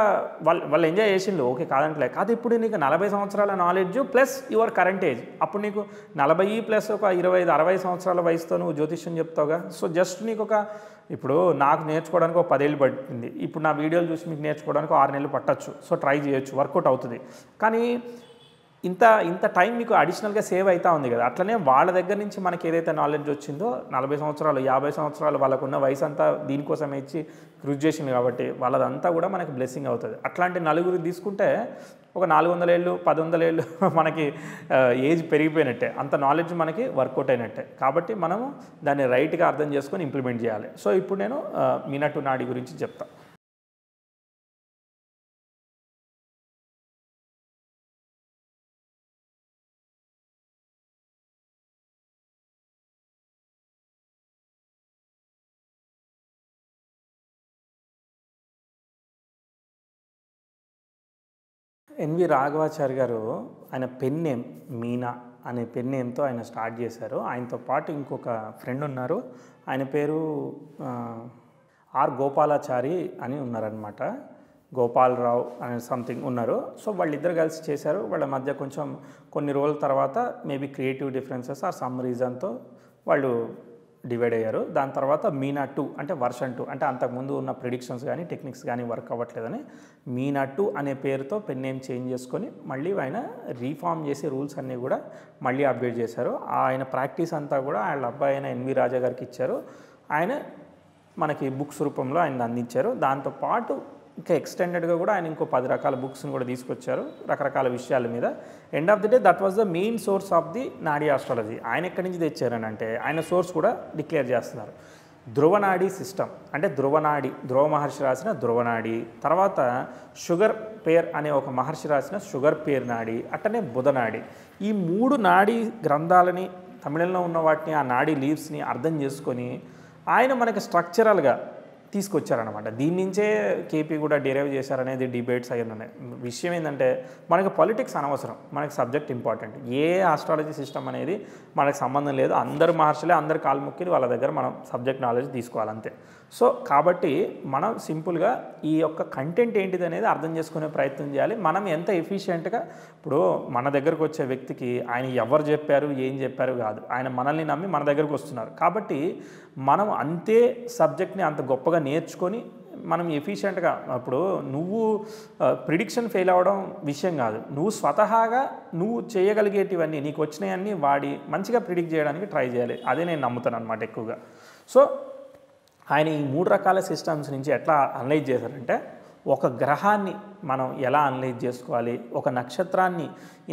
A: వాళ్ళు ఎంజాయ్ చేసిండు, ఓకే కాదంటలే. కాదు ఇప్పుడు నీకు 40 సంవత్సరాల knowledge plus your current age. అప్పుడు నీకు 40 ప్లస్ ఒక 25-60 సంవత్సరాల వయసుతో నువ్వు జ్యోతిష్యం చెప్తావుగా. సో జస్ట్ నీకు ఇప్పుడు నాకు నేర్చుకోవడానికి ఒక 10 ఏళ్ళు పట్టింది. ఇప్పుడు నా వీడియోలు చూసి మీకు నేర్చుకోవడానికి 6 నెలలు పట్టచ్చు. సో ట్రై చేయొచ్చు, వర్కౌట్ అవుతుంది. కానీ ఇంత టైం మీకు అడిషనల్గా సేవ్ అవుతా ఉంది కదా. అట్లనే వాళ్ళ దగ్గర నుంచి మనకి ఏదైతే నాలెడ్జ్ వచ్చిందో 40 సంవత్సరాలు 50 సంవత్సరాలు వాళ్ళకున్న వయసు అంతా దీనికోసం ఇచ్చి కృషి చేసింది కాబట్టి వాళ్ళదంతా కూడా మనకి బ్లెస్సింగ్ అవుతుంది. అట్లాంటి నలుగురు తీసుకుంటే ఒక 400 ఏళ్ళు 100 ఏళ్ళు మనకి ఏజ్ పెరిగిపోయినట్టే, అంత నాలెడ్జ్ మనకి వర్కౌట్ అయినట్టే. కాబట్టి మనము దాన్ని రైట్గా అర్థం చేసుకొని ఇంప్లిమెంట్ చేయాలి. సో ఇప్పుడు నేను మీనట్టు నాడి గురించి చెప్తాను. ఎన్వి రాఘవాచారి గారు ఆయన పెన్ నేమ్ మీనా అనే పెన్ నేమ్తో ఆయన స్టార్ట్ చేశారు. ఆయనతో పాటు ఇంకొక ఫ్రెండ్ ఉన్నారు, ఆయన పేరు ఆర్ గోపాలాచారి అని ఉన్నారనమాట. గోపాలరావు అనే సంథింగ్ ఉన్నారు. సో వాళ్ళిద్దరు కలిసి చేశారు. వాళ్ళ మధ్య కొంచెం కొన్ని రోజుల తర్వాత maybe creative differences or some రీజన్తో వాళ్ళు డివైడ్ అయ్యారు. దాని తర్వాత మీనా 2 అంటే వర్షన్ 2 అంటే అంతకుముందు ఉన్న ప్రిడిక్షన్స్ కానీ టెక్నిక్స్ కానీ వర్క్ అవ్వట్లేదని మీనా 2 అనే పేరుతో పెన్ నేమ్ చేంజ్ చేసుకొని మళ్ళీ ఆయన రీఫార్మ్ చేసి రూల్స్ అన్నీ కూడా మళ్ళీ అప్డేట్ చేశారు. ఆయన ప్రాక్టీస్ అంతా కూడా వాళ్ళ అబ్బాయి అయిన ఎన్వి రాజా గారికి ఇచ్చారు. ఆయన మనకి బుక్స్ రూపంలో ఆయన అందించారు. దాంతోపాటు ఇంకా ఎక్స్టెండెడ్గా కూడా ఆయన ఇంకో 10 రకాల బుక్స్ని కూడా తీసుకొచ్చారు రకరకాల విషయాల మీద. End of the day that was the main source of the నాడీ ఆస్ట్రాలజీ. ఆయన ఎక్కడి నుంచి తెచ్చారని అంటే ఆయన సోర్స్ కూడా డిక్లేర్ చేస్తున్నారు. ధ్రువనాడీ సిస్టమ్ అంటే ధ్రువనాడి, ధ్రువ మహర్షి రాసిన ధ్రువనాడి, తర్వాత షుగర్ పేర్ అనే ఒక మహర్షి రాసిన షుగర్ పేర్ నాడి, అట్టనే బుధనాడి. ఈ 3 నాడీ గ్రంథాలని తమిళంలో ఉన్న వాటిని ఆ నాడీ లీవ్స్ని అర్థం చేసుకొని ఆయన మనకి స్ట్రక్చరల్గా తీసుకొచ్చారనమాట. దీని నుంచే కేపీ కూడా డిరైవ్ చేశారనేది డిబేట్స్ అయ్యి ఉన్నాయి. విషయం ఏంటంటే మనకి పాలిటిక్స్ అనవసరం, మనకి సబ్జెక్ట్ ఇంపార్టెంట్. ఏ ఆస్ట్రాలజీ సిస్టమ్ అనేది మనకు సంబంధం లేదు. అందరు మహర్షులే అందరు కాల్ముక్కిలు, వాళ్ళ దగ్గర మనం సబ్జెక్ట్ నాలెడ్జ్ తీసుకోవాలంతే. సో కాబట్టి మనం సింపుల్గా ఈ యొక్క కంటెంట్ ఏంటిది అనేది అర్థం చేసుకునే ప్రయత్నం చేయాలి. మనం ఎంత ఎఫిషియెంట్గా ఇప్పుడు మన దగ్గరకు వచ్చే వ్యక్తికి ఆయన ఎవరు చెప్పారు ఏం చెప్పారు కాదు, ఆయన మనల్ని నమ్మి మన దగ్గరకు వస్తున్నారు. కాబట్టి మనం అంతే సబ్జెక్ట్ని అంత గొప్పగా నేర్చుకొని మనం ఎఫిషియెంట్గా ఇప్పుడు నువ్వు ప్రిడిక్షన్ ఫెయిల్ అవ్వడం విషయం కాదు, నువ్వు స్వతహాగా నువ్వు చేయగలిగేటివన్నీ నీకు వచ్చినాయన్నీ వాడి మంచిగా ప్రిడిక్ట్ చేయడానికి ట్రై చేయాలి. అదే నేను నమ్ముతాను అనమాట ఎక్కువగా. సో ఆయన ఈ 3 రకాల సిస్టమ్స్ నుంచి ఎట్లా అనలైజ్ చేశారంటే ఒక గ్రహాన్ని మనం ఎలా అనలైజ్ చేసుకోవాలి, ఒక నక్షత్రాన్ని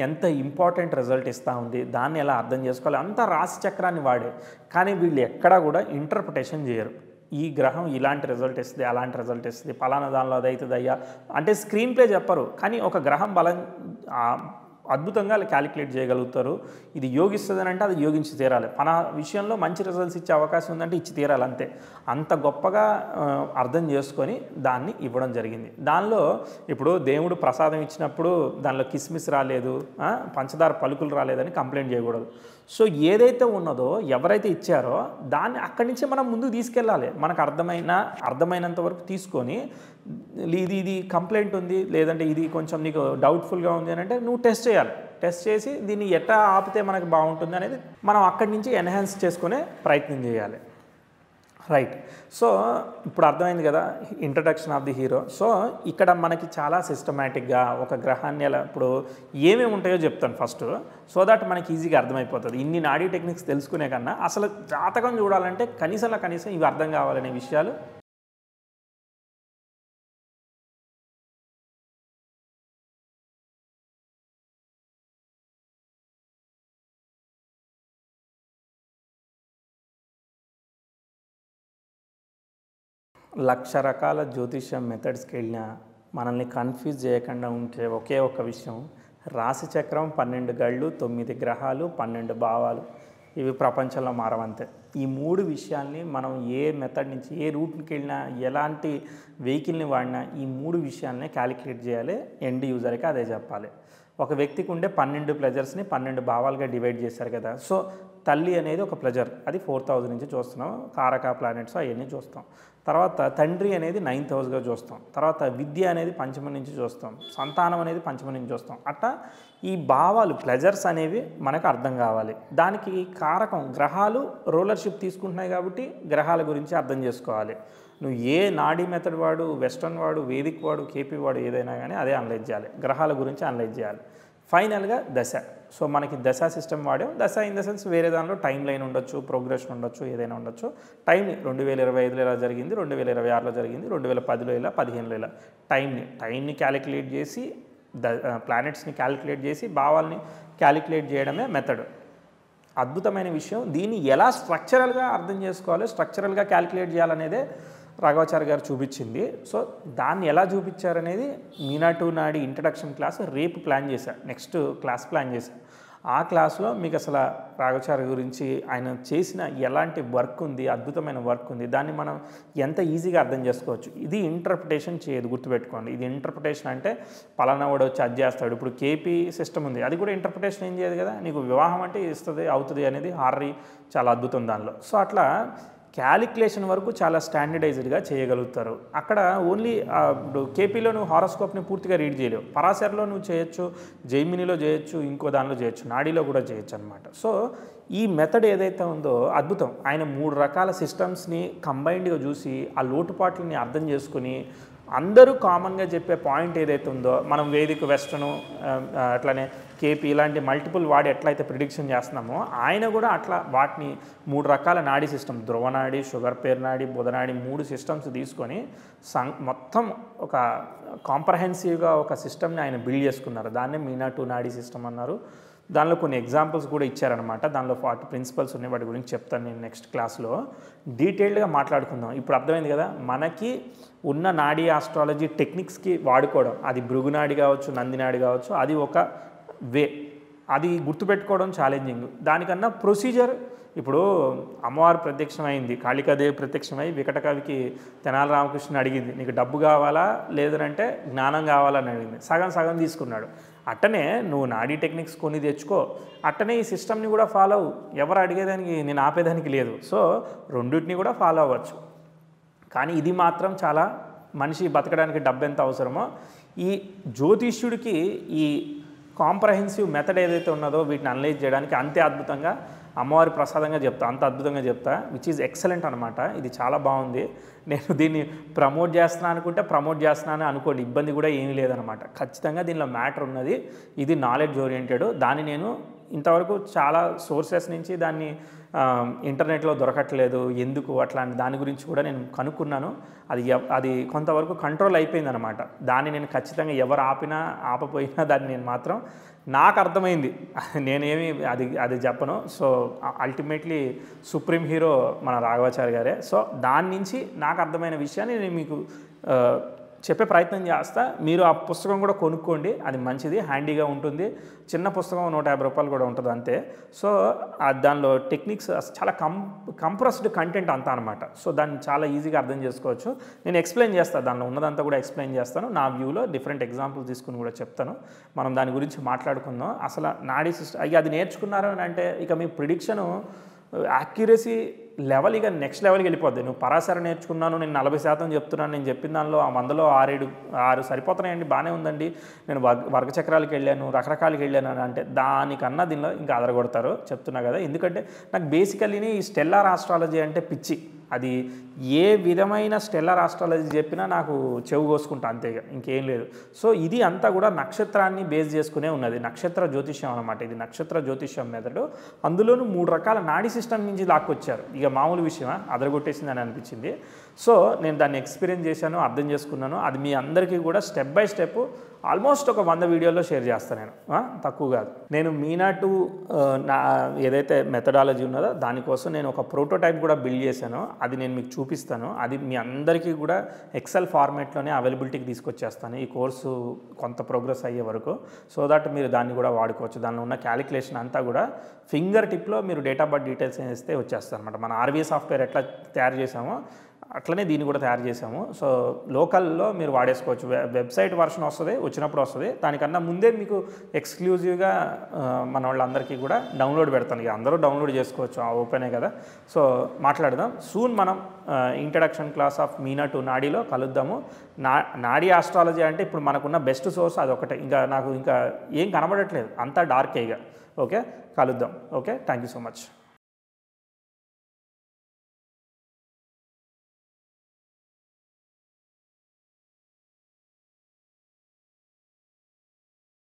A: ఎంత ఇంపార్టెంట్ రిజల్ట్ ఇస్తూ ఉంది దాన్ని ఎలా అర్థం చేసుకోవాలి, అంతా రాశి చక్రాన్ని వాడే. కానీ వీళ్ళు ఎక్కడా కూడా ఇంటర్ప్రిటేషన్ చేయరు. ఈ గ్రహం ఇలాంటి రిజల్ట్ ఇస్తుంది అలాంటి రిజల్ట్ ఇస్తుంది పలానా దానిలో అదవుతుంది అయ్యా అంటే స్క్రీన్ ప్లే చెప్పరు. కానీ ఒక గ్రహం బలం అద్భుతంగా క్యాలిక్యులేట్ చేయగలుగుతారు. ఇది యోగిస్తుందని అంటే అది యోగించి తీరాలి, మన విషయంలో మంచి రిజల్ట్స్ ఇచ్చే అవకాశం ఉందంటే ఇచ్చి తీరాలి అంతే. అంత గొప్పగా అర్థం చేసుకొని దాన్ని ఇవ్వడం జరిగింది. దానిలో ఇప్పుడు దేవుడు ప్రసాదం ఇచ్చినప్పుడు దానిలో కిస్మిస్ రాలేదు, పంచదార పలుకులు రాలేదని కంప్లైంట్ చేయకూడదు. సో ఏదైతే ఉన్నదో ఎవరైతే ఇచ్చారో దాన్ని అక్కడి నుంచి మనం ముందుకు తీసుకెళ్ళాలి. మనకు అర్థమైనంత వరకు తీసుకొని ఇది కంప్లైంట్ ఉంది లేదంటే ఇది కొంచెం నీకు డౌట్ఫుల్గా ఉంది అని అంటే నువ్వు టెస్ట్ చేయాలి. టెస్ట్ చేసి దీన్ని ఎట్లా ఆపితే మనకు బాగుంటుంది అనేది మనం అక్కడి నుంచి ఎన్హాన్స్ చేసుకునే ప్రయత్నం చేయాలి. రైట్. సో ఇప్పుడు అర్థమైంది కదా introduction of the hero. So ఇక్కడ మనకి చాలా సిస్టమేటిక్గా ఒక గ్రహాన్ని ఎలా ఇప్పుడు ఏమేమి ఉంటాయో చెప్తాను ఫస్ట్, సో దట్ మనకి ఈజీగా అర్థమైపోతుంది. ఇన్ని నాడీ టెక్నిక్స్ తెలుసుకునే కన్నా అసలు జాతకం చూడాలంటే కనీసం ఇవి అర్థం కావాలనే విషయాలు లక్ష రకాల జ్యోతిష్యం మెథడ్స్కి వెళ్ళినా మనల్ని కన్ఫ్యూజ్ చేయకుండా ఉంటే ఒకే ఒక విషయం, రాశి చక్రం 12 గళ్ళు 9 గ్రహాలు 12 భావాలు. ఇవి ప్రపంచంలో మారవంతే. ఈ 3 విషయాల్ని మనం ఏ మెథడ్ నుంచి ఏ రూట్కి వెళ్ళినా ఎలాంటి వెహికల్ని వాడినా ఈ 3 విషయాలనే క్యాలిక్యులేట్ చేయాలి. ఎండ్ యూజర్కి అదే చెప్పాలి. ఒక వ్యక్తికి ఉండే 12 ప్లెజర్స్ని 12 భావాలుగా డివైడ్ చేశారు కదా. సో తల్లి అనేది ఒక ప్లెజర్, అది 4000 నుంచి చూస్తున్నాం. కారక ప్లానెట్స్ అవన్నీ చూస్తాం. తర్వాత తండ్రి అనేది 9000గా చూస్తాం. తర్వాత విద్య అనేది పంచమం నుంచి చూస్తాం. సంతానం అనేది పంచమం నుంచి చూస్తాం. అట్లా ఈ భావాలు ప్లెజర్స్ అనేవి మనకు అర్థం కావాలి. దానికి కారకం గ్రహాలు రూలర్షిప్ తీసుకుంటున్నాయి కాబట్టి గ్రహాల గురించి అర్థం చేసుకోవాలి. నువ్వు ఏ నాడీ మెథడ్ వాడు, వెస్టర్న్ వాడు, వేదిక్ వాడు, కేపీ వాడు ఏదైనా కానీ అదే అనలైజ్ చేయాలి. గ్రహాల గురించి అనలైజ్ చేయాలి. ఫైనల్గా దశ. సో మనకి దశ సిస్టమ్ వాడాం. దశ ఇన్ ద సెన్స్ వేరే దానిలో టైం లైన్ ఉండొచ్చు, ప్రోగ్రెషన్ ఉండొచ్చు, ఏదైనా ఉండొచ్చు. టైంని 2025లో ఇలా జరిగింది, 2026లో జరిగింది, 2010లో ఇలా, 15లో ఇలా టైంని క్యాలిక్యులేట్ చేసి ప్లానెట్స్ని క్యాలిక్యులేట్ చేసి భావాల్ని క్యాలిక్యులేట్ చేయడమే మెథడ్. అద్భుతమైన విషయం. దీన్ని ఎలా స్ట్రక్చరల్గా అర్థం చేసుకోవాలి, స్ట్రక్చరల్గా క్యాలిక్యులేట్ చేయాలనేదే రాఘవాచారి గారు చూపించింది. సో దాన్ని ఎలా చూపించారనేది మీనా టు నాడి ఇంట్రడక్షన్ క్లాస్ రేపు ప్లాన్ చేశాను, నెక్స్ట్ క్లాస్ ప్లాన్ చేశాను. ఆ క్లాస్లో మీకు అసలు రాఘవాచారి గురించి ఆయన చేసిన ఎలాంటి వర్క్ ఉంది, అద్భుతమైన వర్క్ ఉంది, దాన్ని మనం ఎంత ఈజీగా అర్థం చేసుకోవచ్చు. ఇది ఇంటర్ప్రిటేషన్ చేయదు, గుర్తుపెట్టుకోండి. ఇది ఇంటర్ప్రిటేషన్ అంటే పలానా వాడు వచ్చి అది చేస్తాడు. ఇప్పుడు కేపీ సిస్టమ్ ఉంది, అది కూడా ఇంటర్ప్రిటేషన్ ఏం చేయదు కదా. నీకు వివాహం అంటే ఇస్తుంది, అవుతుంది అనేది హార్రీ చాలా అద్భుతం దానిలో. సో అట్లా క్యాలిక్యులేషన్ వరకు చాలా స్టాండర్డైజ్డ్గా చేయగలుగుతారు. అక్కడ ఓన్లీ ఇప్పుడు కేపీలో నువ్వు హారోస్కోప్ని పూర్తిగా రీడ్ చేయలేవు. పరాశరలో నువ్వు చేయొచ్చు, జైమినిలో చేయొచ్చు, ఇంకో దానిలో చేయొచ్చు, నాడీలో కూడా చేయొచ్చు అనమాట. సో ఈ మెథడ్ ఏదైతే ఉందో అద్భుతం. ఆయన 3 రకాల సిస్టమ్స్ని కంబైన్డ్గా చూసి ఆ లోటుపాట్లని అర్థం చేసుకుని అందరూ కామన్గా చెప్పే పాయింట్ ఏదైతే ఉందో, మనం వేదిక వెస్టర్ను అట్లనే కేపీ ఇలాంటి మల్టిపుల్ వాడి ఎట్లయితే ప్రిడిక్షన్ చేస్తున్నామో ఆయన కూడా అట్లా వాటిని 3 రకాల నాడీ సిస్టమ్, ధ్రువనాడి, షుగర్ పేర్ నాడి, బుధనాడి 3 సిస్టమ్స్ తీసుకొని మొత్తం ఒక కాంప్రహెన్సివ్గా ఒక సిస్టమ్ని ఆయన బిల్డ్ చేసుకున్నారు. దాన్నే మీనా టు నాడీ సిస్టమ్ అన్నారు. దానిలో కొన్ని ఎగ్జాంపుల్స్ కూడా ఇచ్చారనమాట. దానిలో 40 ప్రిన్సిపల్స్ ఉన్నాయి, వాటి గురించి చెప్తాను నేను నెక్స్ట్ క్లాస్లో డీటెయిల్డ్గా మాట్లాడుకుందాం. ఇప్పుడు అర్థమైంది కదా, మనకి ఉన్న నాడీ ఆస్ట్రాలజీ టెక్నిక్స్కి వాడుకోవడం, అది భృగునాడి కావచ్చు, నందినాడి కావచ్చు, అది ఒక వే. అది గుర్తుపెట్టుకోవడం ఛాలెంజింగ్. దానికన్నా ప్రొసీజర్, ఇప్పుడు అమ్మవారు ప్రత్యక్షమైంది, కాళికాదేవి ప్రత్యక్షమై వికటకవికి తెనాలి రామకృష్ణ అడిగింది, నీకు డబ్బు కావాలా లేదంటే జ్ఞానం కావాలని అడిగింది. సగం సగం తీసుకున్నాడు. అట్టనే నువ్వు నాడీ టెక్నిక్స్ కొన్ని తెచ్చుకో, అట్టనే ఈ సిస్టమ్ని కూడా ఫాలో అవ్వు. ఎవరు అడిగేదానికి నేను ఆపేదానికి లేదు. సో రెండింటిని కూడా ఫాలో అవ్వచ్చు. కానీ ఇది మాత్రం చాలా మనిషి బతకడానికి డబ్బు ఎంత అవసరమో ఈ జ్యోతిష్యుడికి ఈ కాంప్రహెన్సివ్ మెథడ్ ఏదైతే ఉన్నదో వీటిని అనలైజ్ చేయడానికి అంతే అద్భుతంగా అమ్మవారి ప్రసాదంగా చెప్తా, అంత అద్భుతంగా చెప్తా, విచ్ ఈజ్ ఎక్సలెంట్ అనమాట. ఇది చాలా బాగుంది. నేను దీన్ని ప్రమోట్ చేస్తున్నాను అనుకుంటే ప్రమోట్ చేస్తున్నాను అనుకోండి, ఇబ్బంది కూడా ఏమీ లేదనమాట. ఖచ్చితంగా దీనిలో మ్యాటర్ ఉన్నది. ఇది నాలెడ్జ్ ఓరియంటెడ్. దాన్ని నేను ఇంతవరకు చాలా సోర్సెస్ నుంచి దాన్ని ఇంటర్నెట్లో దొరకట్లేదు, ఎందుకు అట్లాంటి దాని గురించి కూడా నేను కనుక్కున్నాను. అది కొంతవరకు కంట్రోల్ అయిపోయిందనమాట. దాన్ని నేను ఖచ్చితంగా ఎవరు ఆపినా ఆపపోయినా దాన్ని నేను మాత్రం నాకు అర్థమైంది, నేనేమి అది చెప్పను. సో అల్టిమేట్లీ సుప్రీం హీరో మన రాఘవాచారి గారే. సో దాని నుంచి నాకు అర్థమైన విషయాన్ని నేను మీకు చెప్పే ప్రయత్నం చేస్తా. మీరు ఆ పుస్తకం కూడా కొనుక్కోండి, అది మంచిది, హ్యాండీగా ఉంటుంది. చిన్న పుస్తకం 150 రూపాయలు కూడా ఉంటుంది అంతే. సో దానిలో టెక్నిక్స్ చాలా కంప్రెస్డ్ కంటెంట్ అంతా అనమాట. సో దాన్ని చాలా ఈజీగా అర్థం చేసుకోవచ్చు. నేను ఎక్స్ప్లెయిన్ చేస్తాను, దానిలో ఉన్నదంతా కూడా ఎక్స్ప్లెయిన్ చేస్తాను. నా వ్యూలో డిఫరెంట్ ఎగ్జాంపుల్స్ తీసుకుని కూడా చెప్తాను. మనం దాని గురించి మాట్లాడుకుందాం. అసలు నాడీ సిస్టమ్ అది నేర్చుకున్నారు అని అంటే ఇక మీ ప్రిడిక్షను యాక్యురసీ లెవెల్ ఇక నెక్స్ట్ లెవెల్కి వెళ్ళిపోద్ది. నువ్వు పరాశర నేర్చుకున్నాను, నేను 40% చెప్తున్నాను, నేను చెప్పిన దానిలో ఆ 100లో 6 సరిపోతున్నాయండి, బాగానే ఉందండి, నేను వర్గచక్రాలకు వెళ్ళాను, రకరకాలకి వెళ్ళాను అని అంటే దానికన్నా దీనిలో ఇంకా అదరగొడతారు, చెప్తున్నా కదా. ఎందుకంటే నాకు బేసికల్లీని ఈ స్టెల్లార్ ఆస్ట్రాలజీ అంటే పిచ్చి. అది ఏ విధమైన స్టెల్లార్ ఆస్ట్రాలజీ చెప్పినా నాకు చెవు కోసుకుంటా అంతేగా, ఇంకేం లేదు. సో ఇది అంతా కూడా నక్షత్రాన్ని బేస్ చేసుకునే ఉన్నది, నక్షత్ర జ్యోతిష్యం అనమాట. ఇది నక్షత్ర జ్యోతిష్యం మెథడ్. అందులోనూ 3 రకాల నాడీ సిస్టమ్ నుంచి లాక్కొచ్చారు. ఇక మామూలు విషయమా, అదరగొట్టేసిందని అనిపించింది. సో నేను దాన్ని ఎక్స్పీరియన్స్ చేశాను, అర్థం చేసుకున్నాను. అది మీ అందరికీ కూడా స్టెప్ బై స్టెప్ ఆల్మోస్ట్ ఒక 100 వీడియోల్లో షేర్ చేస్తాను నేను, తక్కువ కాదు. నేను మీనాటు నా ఏదైతే మెథడాలజీ ఉన్నదో దానికోసం నేను ఒక ప్రోటోటైప్ కూడా బిల్డ్ చేశాను. అది నేను మీకు చూపిస్తాను. అది మీ అందరికీ కూడా ఎక్సెల్ ఫార్మేట్లోనే అవైలబిలిటీకి తీసుకొచ్చేస్తాను ఈ కోర్సు కొంత ప్రోగ్రెస్ అయ్యే వరకు. సో దట్ మీరు దాన్ని కూడా వాడుకోవచ్చు. దానిలో ఉన్న క్యాలిక్యులేషన్ అంతా కూడా ఫింగర్ టిప్లో మీరు డేట్ ఆఫ్ బర్త్ డీటెయిల్స్ వేస్తే వచ్చేస్తాయి అనమాట. మన ఆర్వీఏ సాఫ్ట్వేర్ ఎట్లా తయారు చేసామో అట్లనే దీన్ని కూడా తయారు చేసాము. సో లోకల్లో మీరు వాడేసుకోవచ్చు. వెబ్సైట్ వర్షన్ వస్తుంది, వచ్చినప్పుడు వస్తుంది. దానికన్నా ముందే మీకు ఎక్స్క్లూజివ్గా మన వాళ్ళందరికీ కూడా డౌన్లోడ్ పెడతాను. ఇక అందరూ డౌన్లోడ్ చేసుకోవచ్చు, ఓపెనే కదా. సో మాట్లాడదాం సూన్. మనం ఇంట్రడక్షన్ క్లాస్ ఆఫ్ మీనాటు నాడీలో కలుద్దాము. నాడీ ఆస్ట్రాలజీ అంటే ఇప్పుడు మనకున్న బెస్ట్ సోర్స్ అదొకటే. నాకు ఇంకా ఏం కనబడట్లేదు, అంతా డార్కే ఇక. ఓకే, కలుద్దాం. Okay, thank you so much.